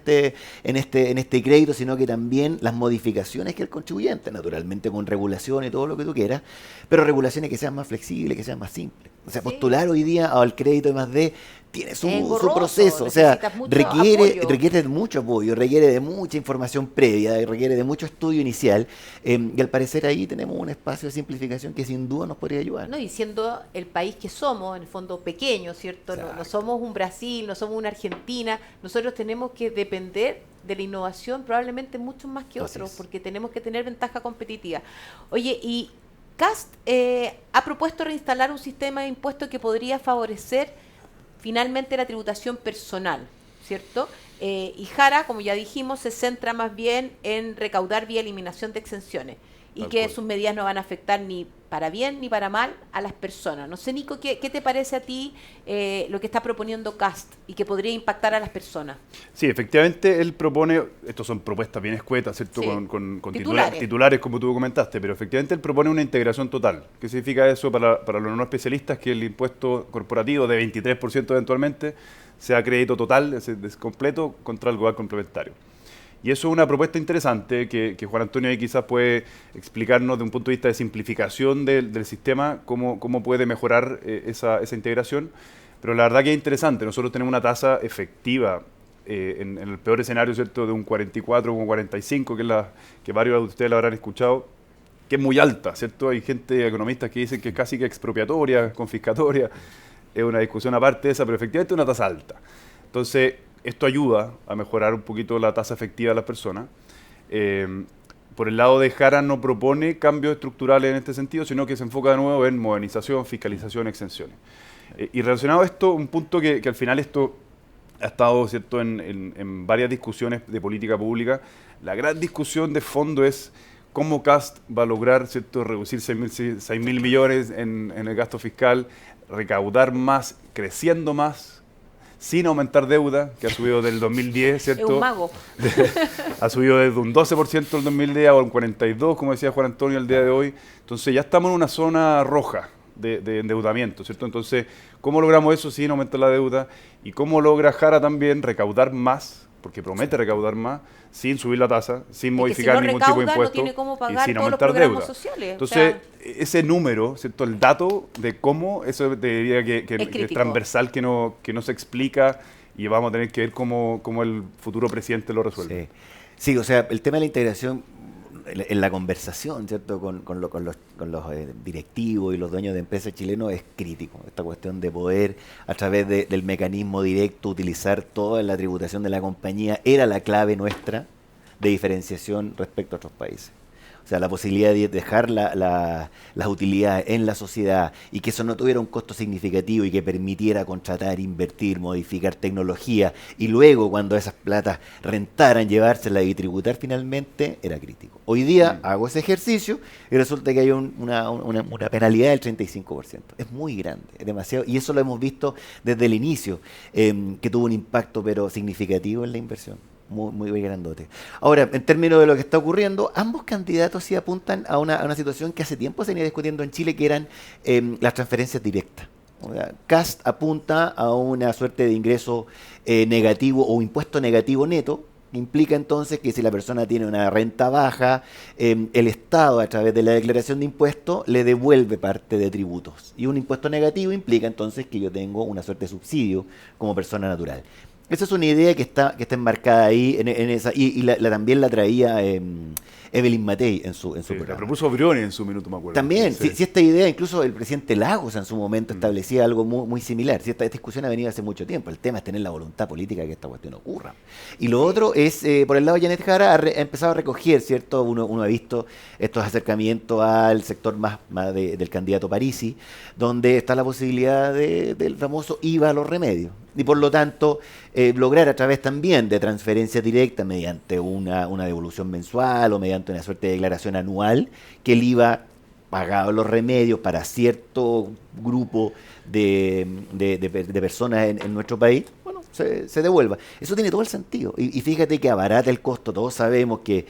este crédito, sino que también las modificaciones que el contribuyente, naturalmente con regulación y todo lo que tú quieras, pero regulaciones que sean más flexibles, que sean más simples. O sea, Sí. postular hoy día al crédito de +D tiene su engorroso, proceso, o sea, necesitas mucho requiere apoyo. de mucho apoyo, requiere de mucha información previa, requiere de mucho estudio inicial, y al parecer ahí tenemos un espacio de simplificación que sin duda nos podría ayudar. ¿No? Y siendo el país que somos, en el fondo pequeño, ¿cierto? No somos un Brasil, no somos una Argentina, nosotros tenemos que depender de la innovación probablemente mucho más que Así otros, es. porque tenemos que tener ventaja competitiva. Oye, y Cast ha propuesto reinstalar un sistema de impuestos que podría favorecer finalmente la tributación personal, ¿cierto? Y Jara, como ya dijimos, se centra más bien en recaudar vía eliminación de exenciones y Tal que cual. sus medidas no van a afectar ni para bien ni para mal a las personas. No sé, Nico, ¿qué te parece a ti lo que está proponiendo Cast y que podría impactar a las personas? Sí, efectivamente, él propone, estos son propuestas bien escuetas, ¿cierto? Sí. Con Titulares. titulares, como tú comentaste, pero efectivamente él propone una integración total. ¿Qué significa eso para los no especialistas? Que el impuesto corporativo de 23% eventualmente sea crédito total, es completo, contra el GOAC complementario. Y eso es una propuesta interesante que Juan Antonio ahí quizás puede explicarnos de un punto de vista de simplificación del sistema, cómo puede mejorar esa integración. Pero la verdad que es interesante. Nosotros tenemos una tasa efectiva en el peor escenario, ¿cierto?, de un 44 o un 45, que varios de ustedes la habrán escuchado, que es muy alta, ¿cierto? Hay gente, economistas, que dicen que es casi que expropiatoria, confiscatoria. Es una discusión aparte de esa, pero efectivamente es una tasa alta. Entonces, esto ayuda a mejorar un poquito la tasa efectiva de las personas. Por el lado de Jara no propone cambios estructurales en este sentido, sino que se enfoca de nuevo en modernización, fiscalización, exenciones. Y relacionado a esto, un punto que al final esto ha estado, ¿cierto?, en varias discusiones de política pública. La gran discusión de fondo es cómo Cast va a lograr, ¿cierto?, reducir 6.000 millones en el gasto fiscal, recaudar más, creciendo más, sin aumentar deuda, que ha subido del 2010, ¿cierto? Es un mago. Ha subido desde un 12% el 2010 a un 42%, como decía Juan Antonio el día de hoy. Entonces ya estamos en una zona roja de endeudamiento, ¿cierto? Entonces, ¿cómo logramos eso sin aumentar la deuda? ¿Y cómo logra Jara también recaudar más, porque promete recaudar más, sin subir la tasa, sin modificar si no ningún tipo de recauda, impuesto no tiene cómo y pagar sin todos los aumentar programas deuda? sociales, o Entonces, sea, ese número, ¿cierto?, el dato de cómo, eso diría que es crítico. transversal, que no se explica, y vamos a tener que ver cómo el futuro presidente lo resuelve. Sí, o sea, el tema de la integración en la conversación, ¿cierto?, con los directivos y los dueños de empresas chilenos es crítico. Esta cuestión de poder, a través del mecanismo directo, utilizar toda la tributación de la compañía, era la clave nuestra de diferenciación respecto a otros países. O sea, la posibilidad de dejar las utilidades en la sociedad y que eso no tuviera un costo significativo y que permitiera contratar, invertir, modificar tecnología y luego cuando esas platas rentaran, llevárselas y tributar finalmente, era crítico. Hoy día hago ese ejercicio y resulta que hay una penalidad del 35%. Es muy grande, es demasiado. Y eso lo hemos visto desde el inicio, que tuvo un impacto pero significativo en la inversión. Muy grandote. Ahora, en términos de lo que está ocurriendo, ambos candidatos sí apuntan a una situación que hace tiempo se venía discutiendo en Chile, que eran las transferencias directas. O sea, Cast apunta a una suerte de ingreso negativo o impuesto negativo neto, que implica entonces que si la persona tiene una renta baja, el Estado, a través de la declaración de impuestos, le devuelve parte de tributos. Y un impuesto negativo implica entonces que yo tengo una suerte de subsidio como persona natural. Esa es una idea que está enmarcada ahí en esa, y también la traía Evelyn Matei en su Sí, la programa. propuso Brioni en su minuto, me acuerdo. También, Sí. si esta idea, incluso el presidente Lagos en su momento establecía algo muy similar. Si esta discusión ha venido hace mucho tiempo. El tema es tener la voluntad política de que esta cuestión ocurra. Y lo otro es, por el lado de Janet Jara, ha empezado a recoger, ¿cierto? Uno ha visto estos acercamientos al sector más del candidato Parisi, donde está la posibilidad del famoso IVA a los remedios. Y por lo tanto, lograr a través también de transferencias directas mediante una devolución mensual o mediante una suerte de declaración anual, que el IVA pagado en los remedios para cierto grupo de personas en nuestro país, bueno, se devuelva. Eso tiene todo el sentido. Y fíjate que abarata el costo. Todos sabemos que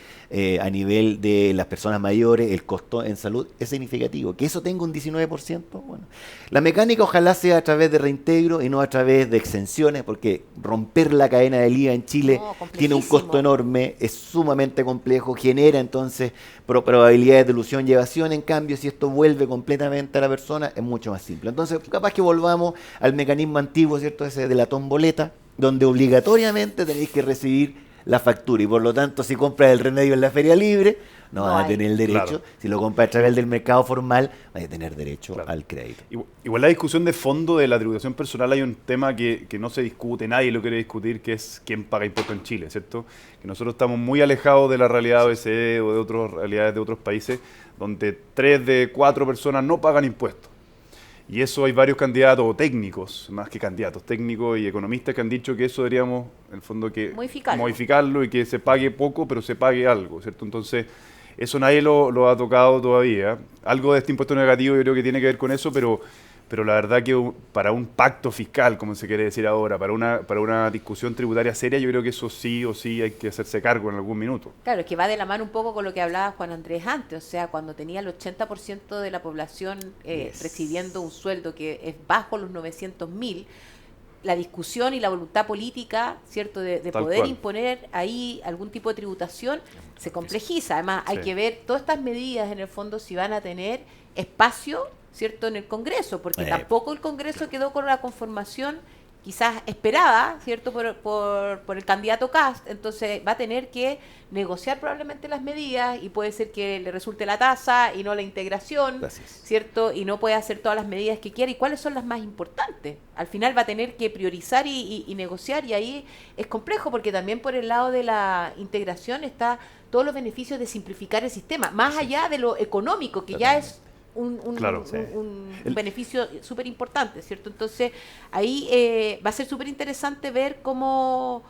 a nivel de las personas mayores el costo en salud es significativo. Que eso tenga un 19%, bueno. La mecánica ojalá sea a través de reintegro y no a través de exenciones, porque romper la cadena del IVA en Chile tiene un costo enorme, es sumamente complejo, genera entonces probabilidades de ilusión y evasión. En cambio, si esto vuelve completamente a la persona, es mucho más simple. Entonces, capaz que volvamos al mecanismo antiguo, ¿cierto? Ese de la tomboleta, donde obligatoriamente tenéis que recibir la factura y por lo tanto si compras el remedio en la feria libre no vas a tener el derecho, Claro. si lo compras a través del mercado formal vas a tener derecho al crédito. Igual la discusión de fondo de la tributación personal, hay un tema que no se discute, nadie lo quiere discutir, que es quién paga impuestos en Chile, ¿cierto? Que nosotros estamos muy alejados de la realidad OECD o de otras realidades de otros países donde 3 de 4 personas no pagan impuestos. Y eso hay varios candidatos o técnicos, más que candidatos, técnicos y economistas que han dicho que eso deberíamos, en el fondo, que modificarlo y que se pague poco, pero se pague algo, ¿cierto? Entonces, eso nadie lo ha tocado todavía. Algo de este impuesto negativo yo creo que tiene que ver con eso, pero la verdad que para un pacto fiscal, como se quiere decir ahora, para una discusión tributaria seria, yo creo que eso sí o sí hay que hacerse cargo en algún minuto. Claro, es que va de la mano un poco con lo que hablaba Juan Andrés antes, o sea, cuando tenía el 80% de la población recibiendo un sueldo que es bajo los 900.000, la discusión y la voluntad política, ¿cierto?, de poder cual. imponer ahí algún tipo de tributación se complejiza. Además, hay Sí. que ver todas estas medidas, en el fondo, si van a tener espacio, ¿cierto?, en el Congreso, porque tampoco el Congreso quedó con la conformación quizás esperada, ¿cierto?, por el candidato Kast. Entonces va a tener que negociar probablemente las medidas y puede ser que le resulte la tasa y no la integración, ¿cierto?, y no puede hacer todas las medidas que quiere. ¿Y cuáles son las más importantes? Al final va a tener que priorizar y negociar, y ahí es complejo porque también por el lado de la integración está todos los beneficios de simplificar el sistema, más allá de lo económico, que ya es un beneficio súper importante, ¿cierto? Entonces, ahí va a ser súper interesante ver cómo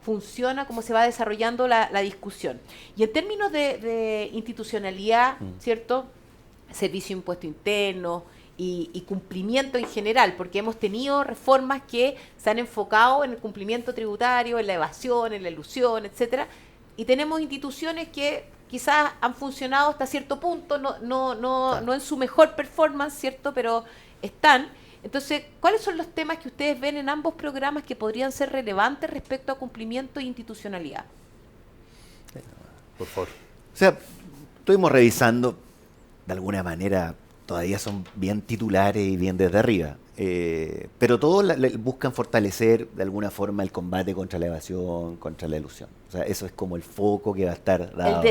funciona, cómo se va desarrollando la discusión. Y en términos de institucionalidad, ¿cierto?, servicio de impuesto interno y cumplimiento en general, porque hemos tenido reformas que se han enfocado en el cumplimiento tributario, en la evasión, en la elusión, etcétera, y tenemos instituciones que quizás han funcionado hasta cierto punto, no en su mejor performance, ¿cierto?, pero están. Entonces, ¿cuáles son los temas que ustedes ven en ambos programas que podrían ser relevantes respecto a cumplimiento e institucionalidad? Por favor. O sea, estuvimos revisando, de alguna manera, todavía son bien titulares y bien desde arriba, pero todos buscan fortalecer de alguna forma el combate contra la evasión, contra la elusión. O sea, eso es como el foco que va a estar dado.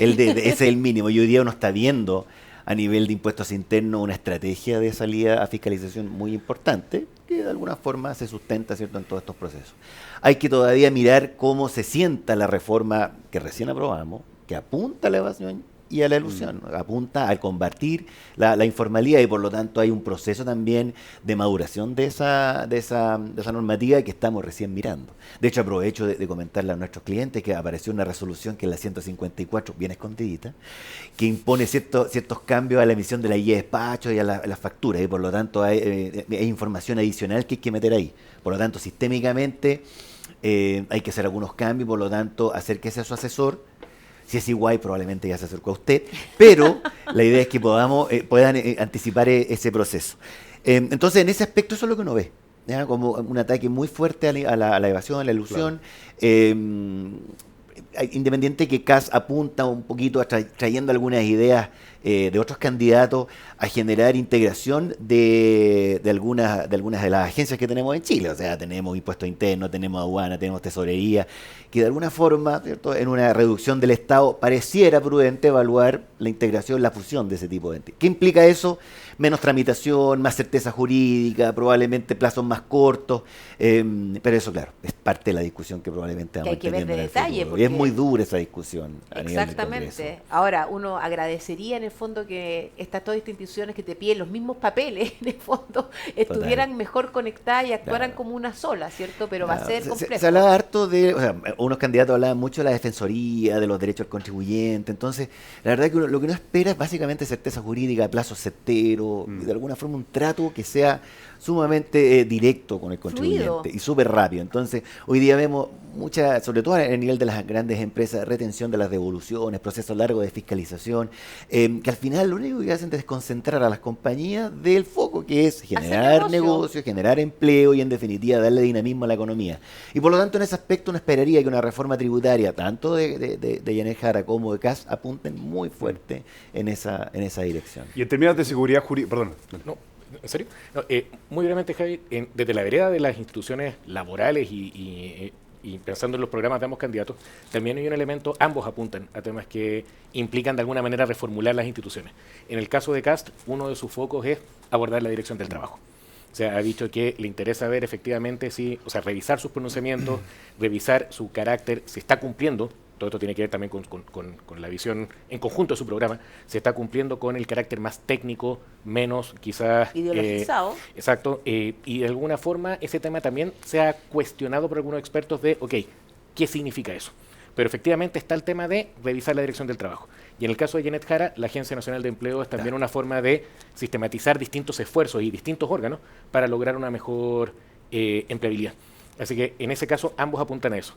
El desde. Ese es el mínimo. Y hoy día uno está viendo a nivel de impuestos internos una estrategia de salida a fiscalización muy importante que de alguna forma se sustenta, ¿cierto?, en todos estos procesos. Hay que todavía mirar cómo se sienta la reforma que recién aprobamos, que apunta a la evasión y a la elusión, apunta a combatir la informalidad, y por lo tanto hay un proceso también de maduración de esa normativa que estamos recién mirando. De hecho, aprovecho de comentarle a nuestros clientes que apareció una resolución que es la 154, bien escondidita, que impone ciertos cambios a la emisión de la guía de despacho y a las facturas, y por lo tanto hay información adicional que hay que meter ahí. Por lo tanto, sistémicamente hay que hacer algunos cambios, por lo tanto, acérquese a su asesor. Si es igual, probablemente ya se acercó a usted, pero la idea es que puedan anticipar ese proceso. Entonces, en ese aspecto, eso es lo que uno ve, ¿ya? Como un ataque muy fuerte a la evasión, a la ilusión. Claro. Independiente que CAS apunta un poquito trayendo algunas ideas de otros candidatos a generar integración de algunas de las agencias que tenemos en Chile. O sea, tenemos impuestos internos, tenemos aduana, tenemos tesorería, que de alguna forma, ¿cierto?, en una reducción del Estado pareciera prudente evaluar la integración, la fusión de ese tipo de entidades. ¿Qué implica eso? Menos tramitación, más certeza jurídica, probablemente plazos más cortos, pero eso, claro, es parte de la discusión que probablemente vamos hay que ver teniendo de en el detalle, futuro. Y es porque- muy dura esa discusión a nivel del Congreso. Exactamente. Ahora, uno agradecería en el fondo que todas estas instituciones que te piden los mismos papeles, en el fondo, estuvieran mejor conectadas y actuaran Claro. como una sola, ¿cierto? Pero va a Claro, ser se complejo. hablaba harto de, o sea, unos candidatos hablaban mucho de la defensoría, de los derechos del contribuyente. Entonces, la verdad que lo que uno espera es básicamente certeza jurídica, plazos certeros, y de alguna forma un trato que sea sumamente directo con el contribuyente Fluido. y súper rápido. Entonces, hoy día vemos mucha, sobre todo en el nivel de las grandes empresas, retención de las devoluciones, procesos largos de fiscalización, que al final lo único que hacen es desconcentrar a las compañías del foco, que es generar negocio. negocios, generar empleo y en definitiva darle dinamismo a la economía. Y por lo tanto en ese aspecto uno esperaría que una reforma tributaria, tanto de Janet Jara como de Kast, apunten muy fuerte en esa dirección. Y en términos de seguridad jurídica, perdón. No, ¿en serio? No, muy brevemente, Javi, desde la vereda de las instituciones laborales y pensando en los programas de ambos candidatos, también hay un elemento, ambos apuntan a temas que implican de alguna manera reformular las instituciones. En el caso de Kast, uno de sus focos es abordar la dirección del trabajo. O sea, ha dicho que le interesa ver efectivamente si, o sea, revisar sus pronunciamientos, revisar su carácter, si está cumpliendo. Todo esto tiene que ver también con la visión en conjunto de su programa, se está cumpliendo con el carácter más técnico, menos quizás... Ideologizado. Exacto, y de alguna forma ese tema también se ha cuestionado por algunos expertos de, ok, ¿qué significa eso? Pero efectivamente está el tema de revisar la dirección del trabajo. Y en el caso de Janet Jara, la Agencia Nacional de Empleo es también una forma de sistematizar distintos esfuerzos y distintos órganos para lograr una mejor empleabilidad. Así que en ese caso ambos apuntan a eso.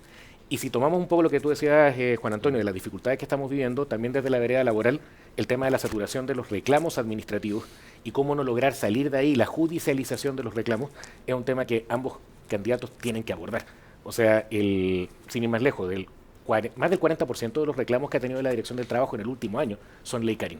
Y si tomamos un poco lo que tú decías, Juan Antonio, de las dificultades que estamos viviendo, también desde la vereda laboral, el tema de la saturación de los reclamos administrativos y cómo no lograr salir de ahí, la judicialización de los reclamos, es un tema que ambos candidatos tienen que abordar. O sea, sin ir más lejos, más del 40% de los reclamos que ha tenido la Dirección del Trabajo en el último año son ley Karin.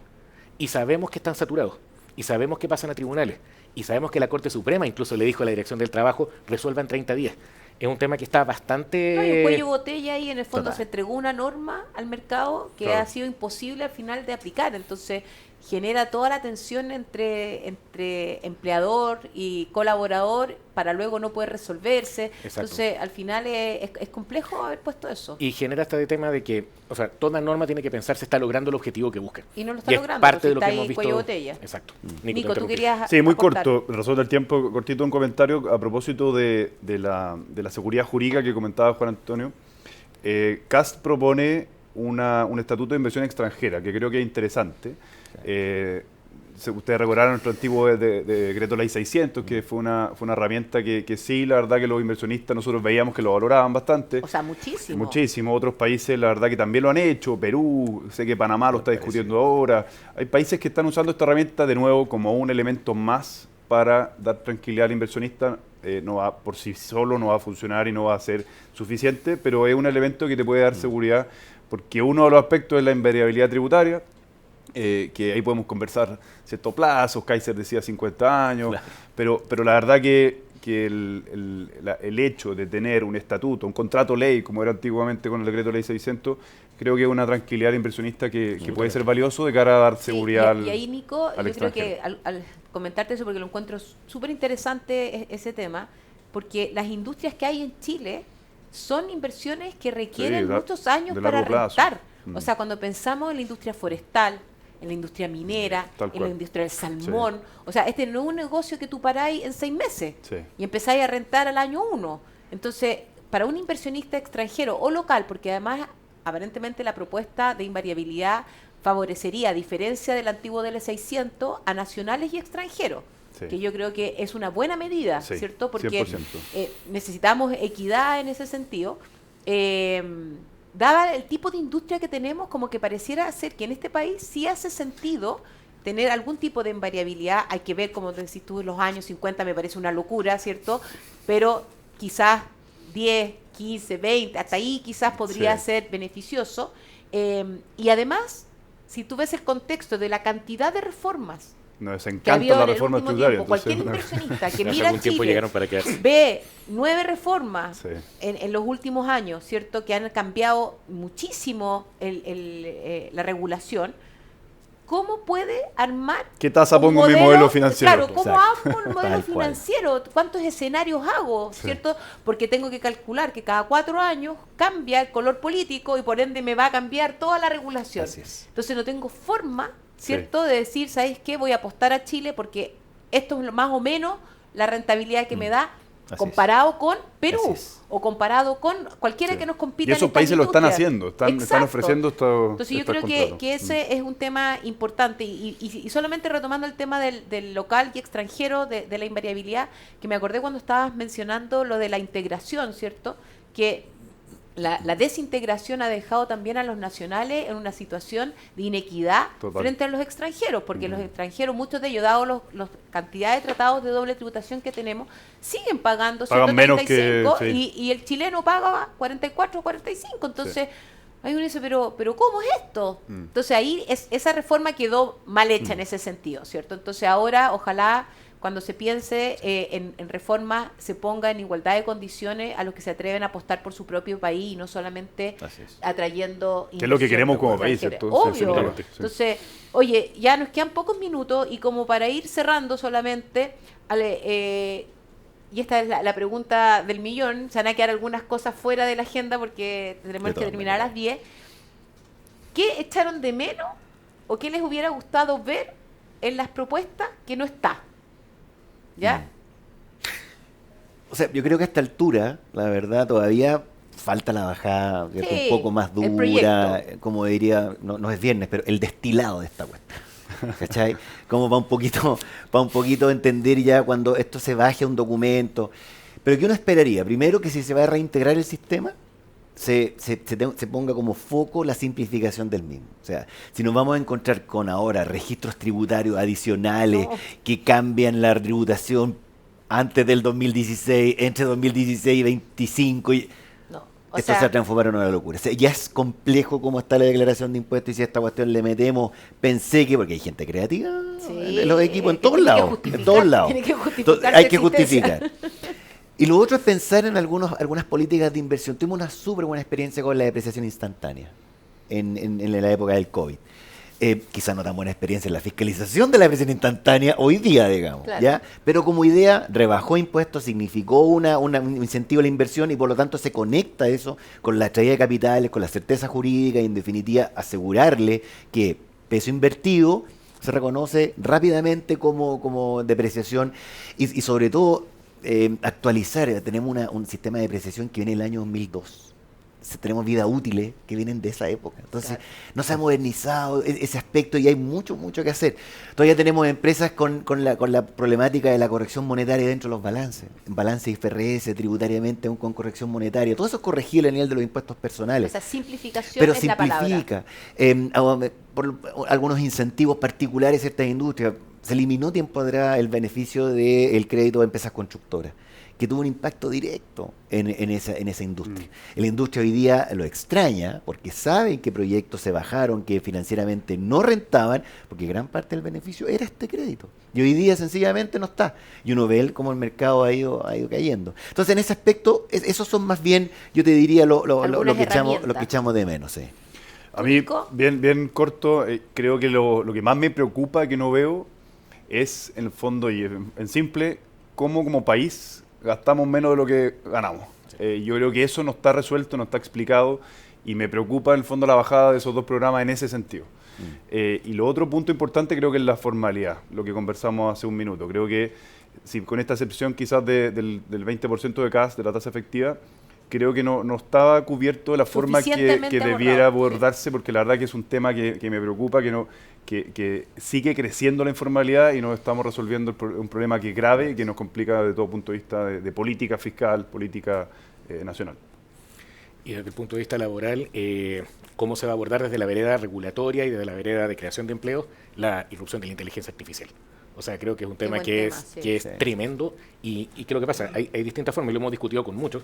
Y sabemos que están saturados, y sabemos que pasan a tribunales, y sabemos que la Corte Suprema incluso le dijo a la Dirección del Trabajo, resuelva en 30 días. Es un tema que está bastante... No, hay un cuello de botella y en el fondo Total. se entregó una norma al mercado que Claro. ha sido imposible al final de aplicar. Entonces genera toda la tensión entre empleador y colaborador para luego no poder resolverse. Exacto. Entonces al final es complejo haber puesto eso. Y genera este tema de que, o sea, toda norma tiene que pensar si está logrando el objetivo que busca. Y no lo está Y es logrando, parte porque de lo está que ahí hemos visto. cuello de botella. Exacto. Nico, te tú interrumpí. querías Sí, muy aportar. corto, razón del tiempo, cortito un comentario a propósito de la seguridad jurídica que comentaba Juan Antonio. Kast propone un estatuto de inversión extranjera que creo que es interesante. Ustedes recordarán nuestro antiguo decreto Ley 600, que fue una herramienta que sí, la verdad que los inversionistas nosotros veíamos que lo valoraban bastante. O sea, muchísimo. Muchísimo. Otros países, la verdad que también lo han hecho. Perú, sé que Panamá lo está discutiendo ahora. Hay países que están usando esta herramienta de nuevo como un elemento más para dar tranquilidad al inversionista. No va, por sí solo no va a funcionar y no va a ser suficiente, pero es un elemento que te puede dar seguridad, porque uno de los aspectos es la invariabilidad tributaria, que ahí podemos conversar ciertos plazos. Kaiser decía 50 años, Claro. pero la verdad que el hecho de tener un estatuto, un contrato ley, como era antiguamente con el decreto Ley 600, creo que es una tranquilidad al inversionista que puede ser valioso de cara a dar Sí, seguridad y ahí, Nico, al yo creo extranjero. que al comentarte eso, porque lo encuentro súper interesante ese tema, porque las industrias que hay en Chile son inversiones que requieren de muchos años largo para plazo. rentar. Mm. O sea, cuando pensamos en la industria forestal, en la industria minera, Tal en la cual. industria del salmón, o sea, este no es un negocio que tú paráis en 6 meses Sí. y empezáis a rentar al año 1. Entonces, para un inversionista extranjero o local, porque además aparentemente la propuesta de invariabilidad favorecería, a diferencia del antiguo DL600, a nacionales y extranjeros, Sí. que yo creo que es una buena medida, Sí, ¿cierto? Porque 100%. necesitamos equidad en ese sentido. Dada el tipo de industria que tenemos, como que pareciera ser que en este país sí hace sentido tener algún tipo de invariabilidad. Hay que ver, como decís tú, en los años 50 me parece una locura, ¿cierto? Pero quizás 10, 15, 20, hasta ahí quizás podría Sí. ser beneficioso. Y además, si tú ves el contexto de la cantidad de reformas Nos que ha encantan habido las en el reformas último tributarias. tiempo, cualquier entonces, inversionista que Hace mira algún tiempo Chile, llegaron para quedarse. ve 9 reformas Sí. en los últimos años, ¿cierto? Que han cambiado muchísimo la regulación. ¿Cómo puede armar ¿Qué tasa un pongo en mi modelo financiero? Claro, ¿cómo Exacto. hago el modelo Tal cual. financiero? ¿Cuántos escenarios hago? Sí. ¿Cierto? Porque tengo que calcular que cada 4 años cambia el color político y por ende me va a cambiar toda la regulación. Así es. Entonces no tengo forma, ¿cierto?, de decir, ¿sabes qué? Voy a apostar a Chile porque esto es más o menos la rentabilidad que me da Así comparado con Perú Así es. o comparado con cualquiera Sí. que nos compita. Y esos en estas países lo están industrias. haciendo, están Exacto. ofreciendo estos. Entonces yo estos creo contratos. que ese es un tema importante y solamente retomando el tema del local y extranjero, de la invariabilidad, que me acordé cuando estabas mencionando lo de la integración, ¿cierto? Que la desintegración ha dejado también a los nacionales en una situación de inequidad Total. frente a los extranjeros, porque los extranjeros, muchos de ellos, dado los cantidades de tratados de doble tributación que tenemos, siguen pagando Pagan menos que- 135 sí. y el chileno paga 44 o 45, entonces hay uno dice, pero ¿cómo es esto? Entonces ahí esa reforma quedó mal hecha en ese sentido, ¿cierto? Entonces ahora ojalá cuando se piense en reforma se ponga en igualdad de condiciones a los que se atreven a apostar por su propio país y no solamente Así es. atrayendo Que es lo que inversión queremos como país, extranjera. ¿cierto? Obvio. Absolutamente, sí. Entonces, oye, ya nos quedan pocos minutos y como para ir cerrando solamente, y esta es la pregunta del millón, se van a quedar algunas cosas fuera de la agenda porque tenemos De que todas terminar a las maneras. 10. ¿Qué echaron de menos o qué les hubiera gustado ver en las propuestas que no está? ¿Ya? O sea, yo creo que a esta altura, la verdad, todavía falta la bajada, que es Sí, un poco más el dura, proyecto. como diría, no es viernes, pero el destilado de esta cuestión. ¿Cachai? Como para un poquito entender ya cuando esto se baje a un documento. Pero ¿qué uno esperaría? Primero que si se va a reintegrar el sistema, se ponga como foco la simplificación del mismo. O sea, si nos vamos a encontrar con ahora registros tributarios adicionales No. que cambian la tributación antes del 2016, entre 2016 y 25, y No. O esto se sea, ha transformado en una locura. O sea, ya es complejo cómo está la declaración de impuestos y si a esta cuestión le metemos, pensé que, porque hay gente creativa sí, en los equipos, en que todos tiene que lados, en justificar, todos lados. tiene que justificar Entonces, su hay que existencia. justificar. Y lo otro es pensar en algunas políticas de inversión. Tuvimos una súper buena experiencia con la depreciación instantánea en la época del COVID. Quizá no tan buena experiencia en la fiscalización de la depreciación instantánea hoy día, digamos. Claro. ¿Ya? Pero como idea, rebajó impuestos, significó un incentivo a la inversión y por lo tanto se conecta eso con la traída de capitales, con la certeza jurídica y en definitiva asegurarle que peso invertido se reconoce rápidamente como depreciación y sobre todo actualizar. Tenemos un sistema de depreciación que viene del año 2002. Tenemos vida útiles que vienen de esa época. Entonces, Claro. no se ha modernizado ese aspecto y hay mucho que hacer. Todavía tenemos empresas con la problemática de la corrección monetaria dentro de los balances. Balance IFRS, tributariamente aún con corrección monetaria. Todo eso es corregible a nivel de los impuestos personales. esa simplificación Pero es la palabra. simplifica. Por algunos incentivos particulares a ciertas industrias. Se eliminó tiempo atrás el beneficio del crédito de empresas constructoras, que tuvo un impacto directo en esa industria. La industria hoy día lo extraña porque saben que proyectos se bajaron, que financieramente no rentaban, porque gran parte del beneficio era este crédito. Y hoy día sencillamente no está. Y uno ve cómo el mercado ha ido cayendo. Entonces, en ese aspecto, esos son más bien, yo te diría, lo Algunas que herramientas. echamos de menos. Sí. A mí, Nico. bien corto, creo que lo que más me preocupa que no veo es, en el fondo y en simple, cómo como país gastamos menos de lo que ganamos. Yo creo que eso no está resuelto, no está explicado y me preocupa en el fondo la bajada de esos dos programas en ese sentido. Y lo otro punto importante creo que es la formalidad, lo que conversamos hace un minuto. Creo que si con esta excepción quizás del 20% de CAS, de la tasa efectiva, creo que no estaba cubierto de la forma que Suficientemente debiera abordado, abordarse, porque la verdad que es un tema que me preocupa, que sigue creciendo la informalidad y no estamos resolviendo un problema que es grave y que nos complica desde todo punto de vista de política fiscal, política nacional. Y desde el punto de vista laboral, ¿cómo se va a abordar desde la vereda regulatoria y desde la vereda de creación de empleos la irrupción de la inteligencia artificial? O sea, creo que es un tema buen que tema, sí. es Sí. tremendo y ¿qué es lo que pasa? Hay distintas formas y lo hemos discutido con muchos.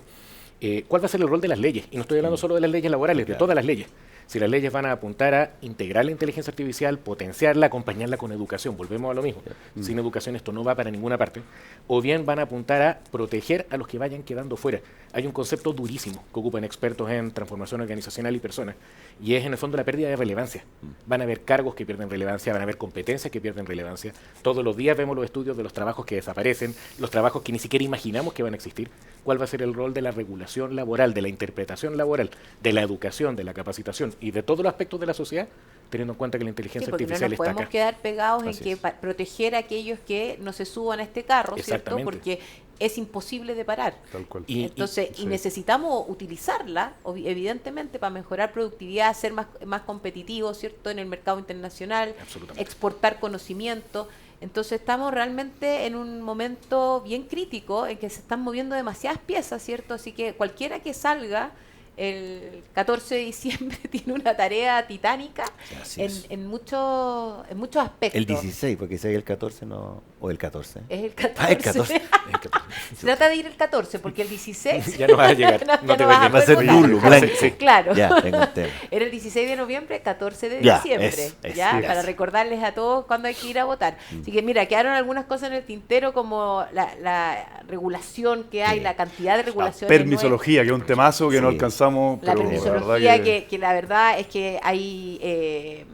¿Cuál va a ser el rol de las leyes? Y no estoy hablando solo de las leyes laborales, de todas las leyes. Si las leyes van a apuntar a integrar la inteligencia artificial, potenciarla, acompañarla con educación, volvemos a lo mismo. Sin educación esto no va para ninguna parte. O bien van a apuntar a proteger a los que vayan quedando fuera. Hay un concepto durísimo que ocupan expertos en transformación organizacional y personas, y es en el fondo la pérdida de relevancia. Van a haber cargos que pierden relevancia, van a haber competencias que pierden relevancia. Todos los días vemos los estudios de los trabajos que desaparecen, los trabajos que ni siquiera imaginamos que van a existir. ¿Cuál va a ser el rol de la regulación laboral, de la interpretación laboral, de la educación, de la capacitación y de todos los aspectos de la sociedad, teniendo en cuenta que la inteligencia Sí, porque no artificial nos está podemos acá? quedar pegados en Así que es. Proteger a aquellos que no se suban a este carro, ¿cierto? Exactamente. Porque es imposible de parar. Tal cual. Entonces, y sí. necesitamos utilizarla, evidentemente, para mejorar productividad, ser más competitivos, ¿cierto? En el mercado internacional, Absolutamente. exportar conocimiento. Entonces, estamos realmente en un momento bien crítico en que se están moviendo demasiadas piezas, ¿cierto? Así que cualquiera que salga el 14 de diciembre tiene una tarea titánica Así es. en muchos aspectos. El 16, porque si hay el 14 no... O el 14. Es el 14. Ah, el 14. Se trata de ir el 14, porque el 16 Ya no vas a llegar, ya no te vas va a Va a poder ser votar. nulo, blanco. Sí. Claro. Ya, tengo un tema. Era el 16 de noviembre, 14 de Ya, diciembre, es, ya, gracias. para recordarles a todos cuándo hay que ir a votar. Así que mira, quedaron algunas cosas en el tintero como la regulación que hay, Sí. la cantidad de La regulaciones. permisología, que es un temazo que no Sí. alcanzamos, La pero la permisología, verdad que la verdad es que hay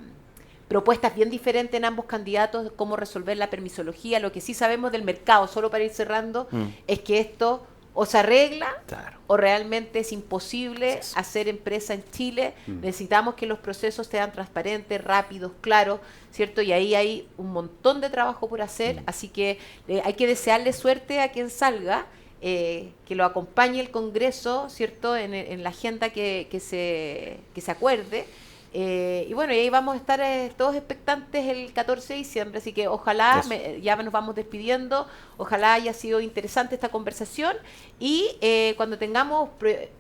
propuestas bien diferentes en ambos candidatos de cómo resolver la permisología. Lo que sí sabemos del mercado, solo para ir cerrando, es que esto o se arregla Claro. o realmente es imposible hacer empresa en Chile. Necesitamos que los procesos sean transparentes, rápidos, claros, ¿cierto? Y ahí hay un montón de trabajo por hacer, así que hay que desearle suerte a quien salga. Que lo acompañe el Congreso, ¿cierto?, en la agenda que se acuerde. Y bueno, y ahí vamos a estar todos expectantes el 14 de diciembre, así que ojalá, Eso. ya nos vamos despidiendo, ojalá haya sido interesante esta conversación y cuando tengamos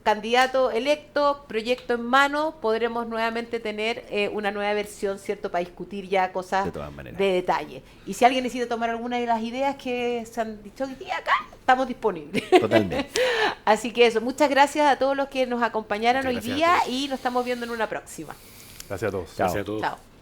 candidato electo, proyecto en mano, podremos nuevamente tener una nueva versión, ¿cierto?, para discutir ya cosas De todas maneras. de detalle. Y si alguien necesita tomar alguna de las ideas que se han dicho hoy día acá, estamos disponibles. Totalmente. Así que eso, muchas gracias a todos los que nos acompañaron Muchas hoy gracias a día todos. y nos estamos viendo en una próxima. Gracias a todos. Gracias a todos. Chao.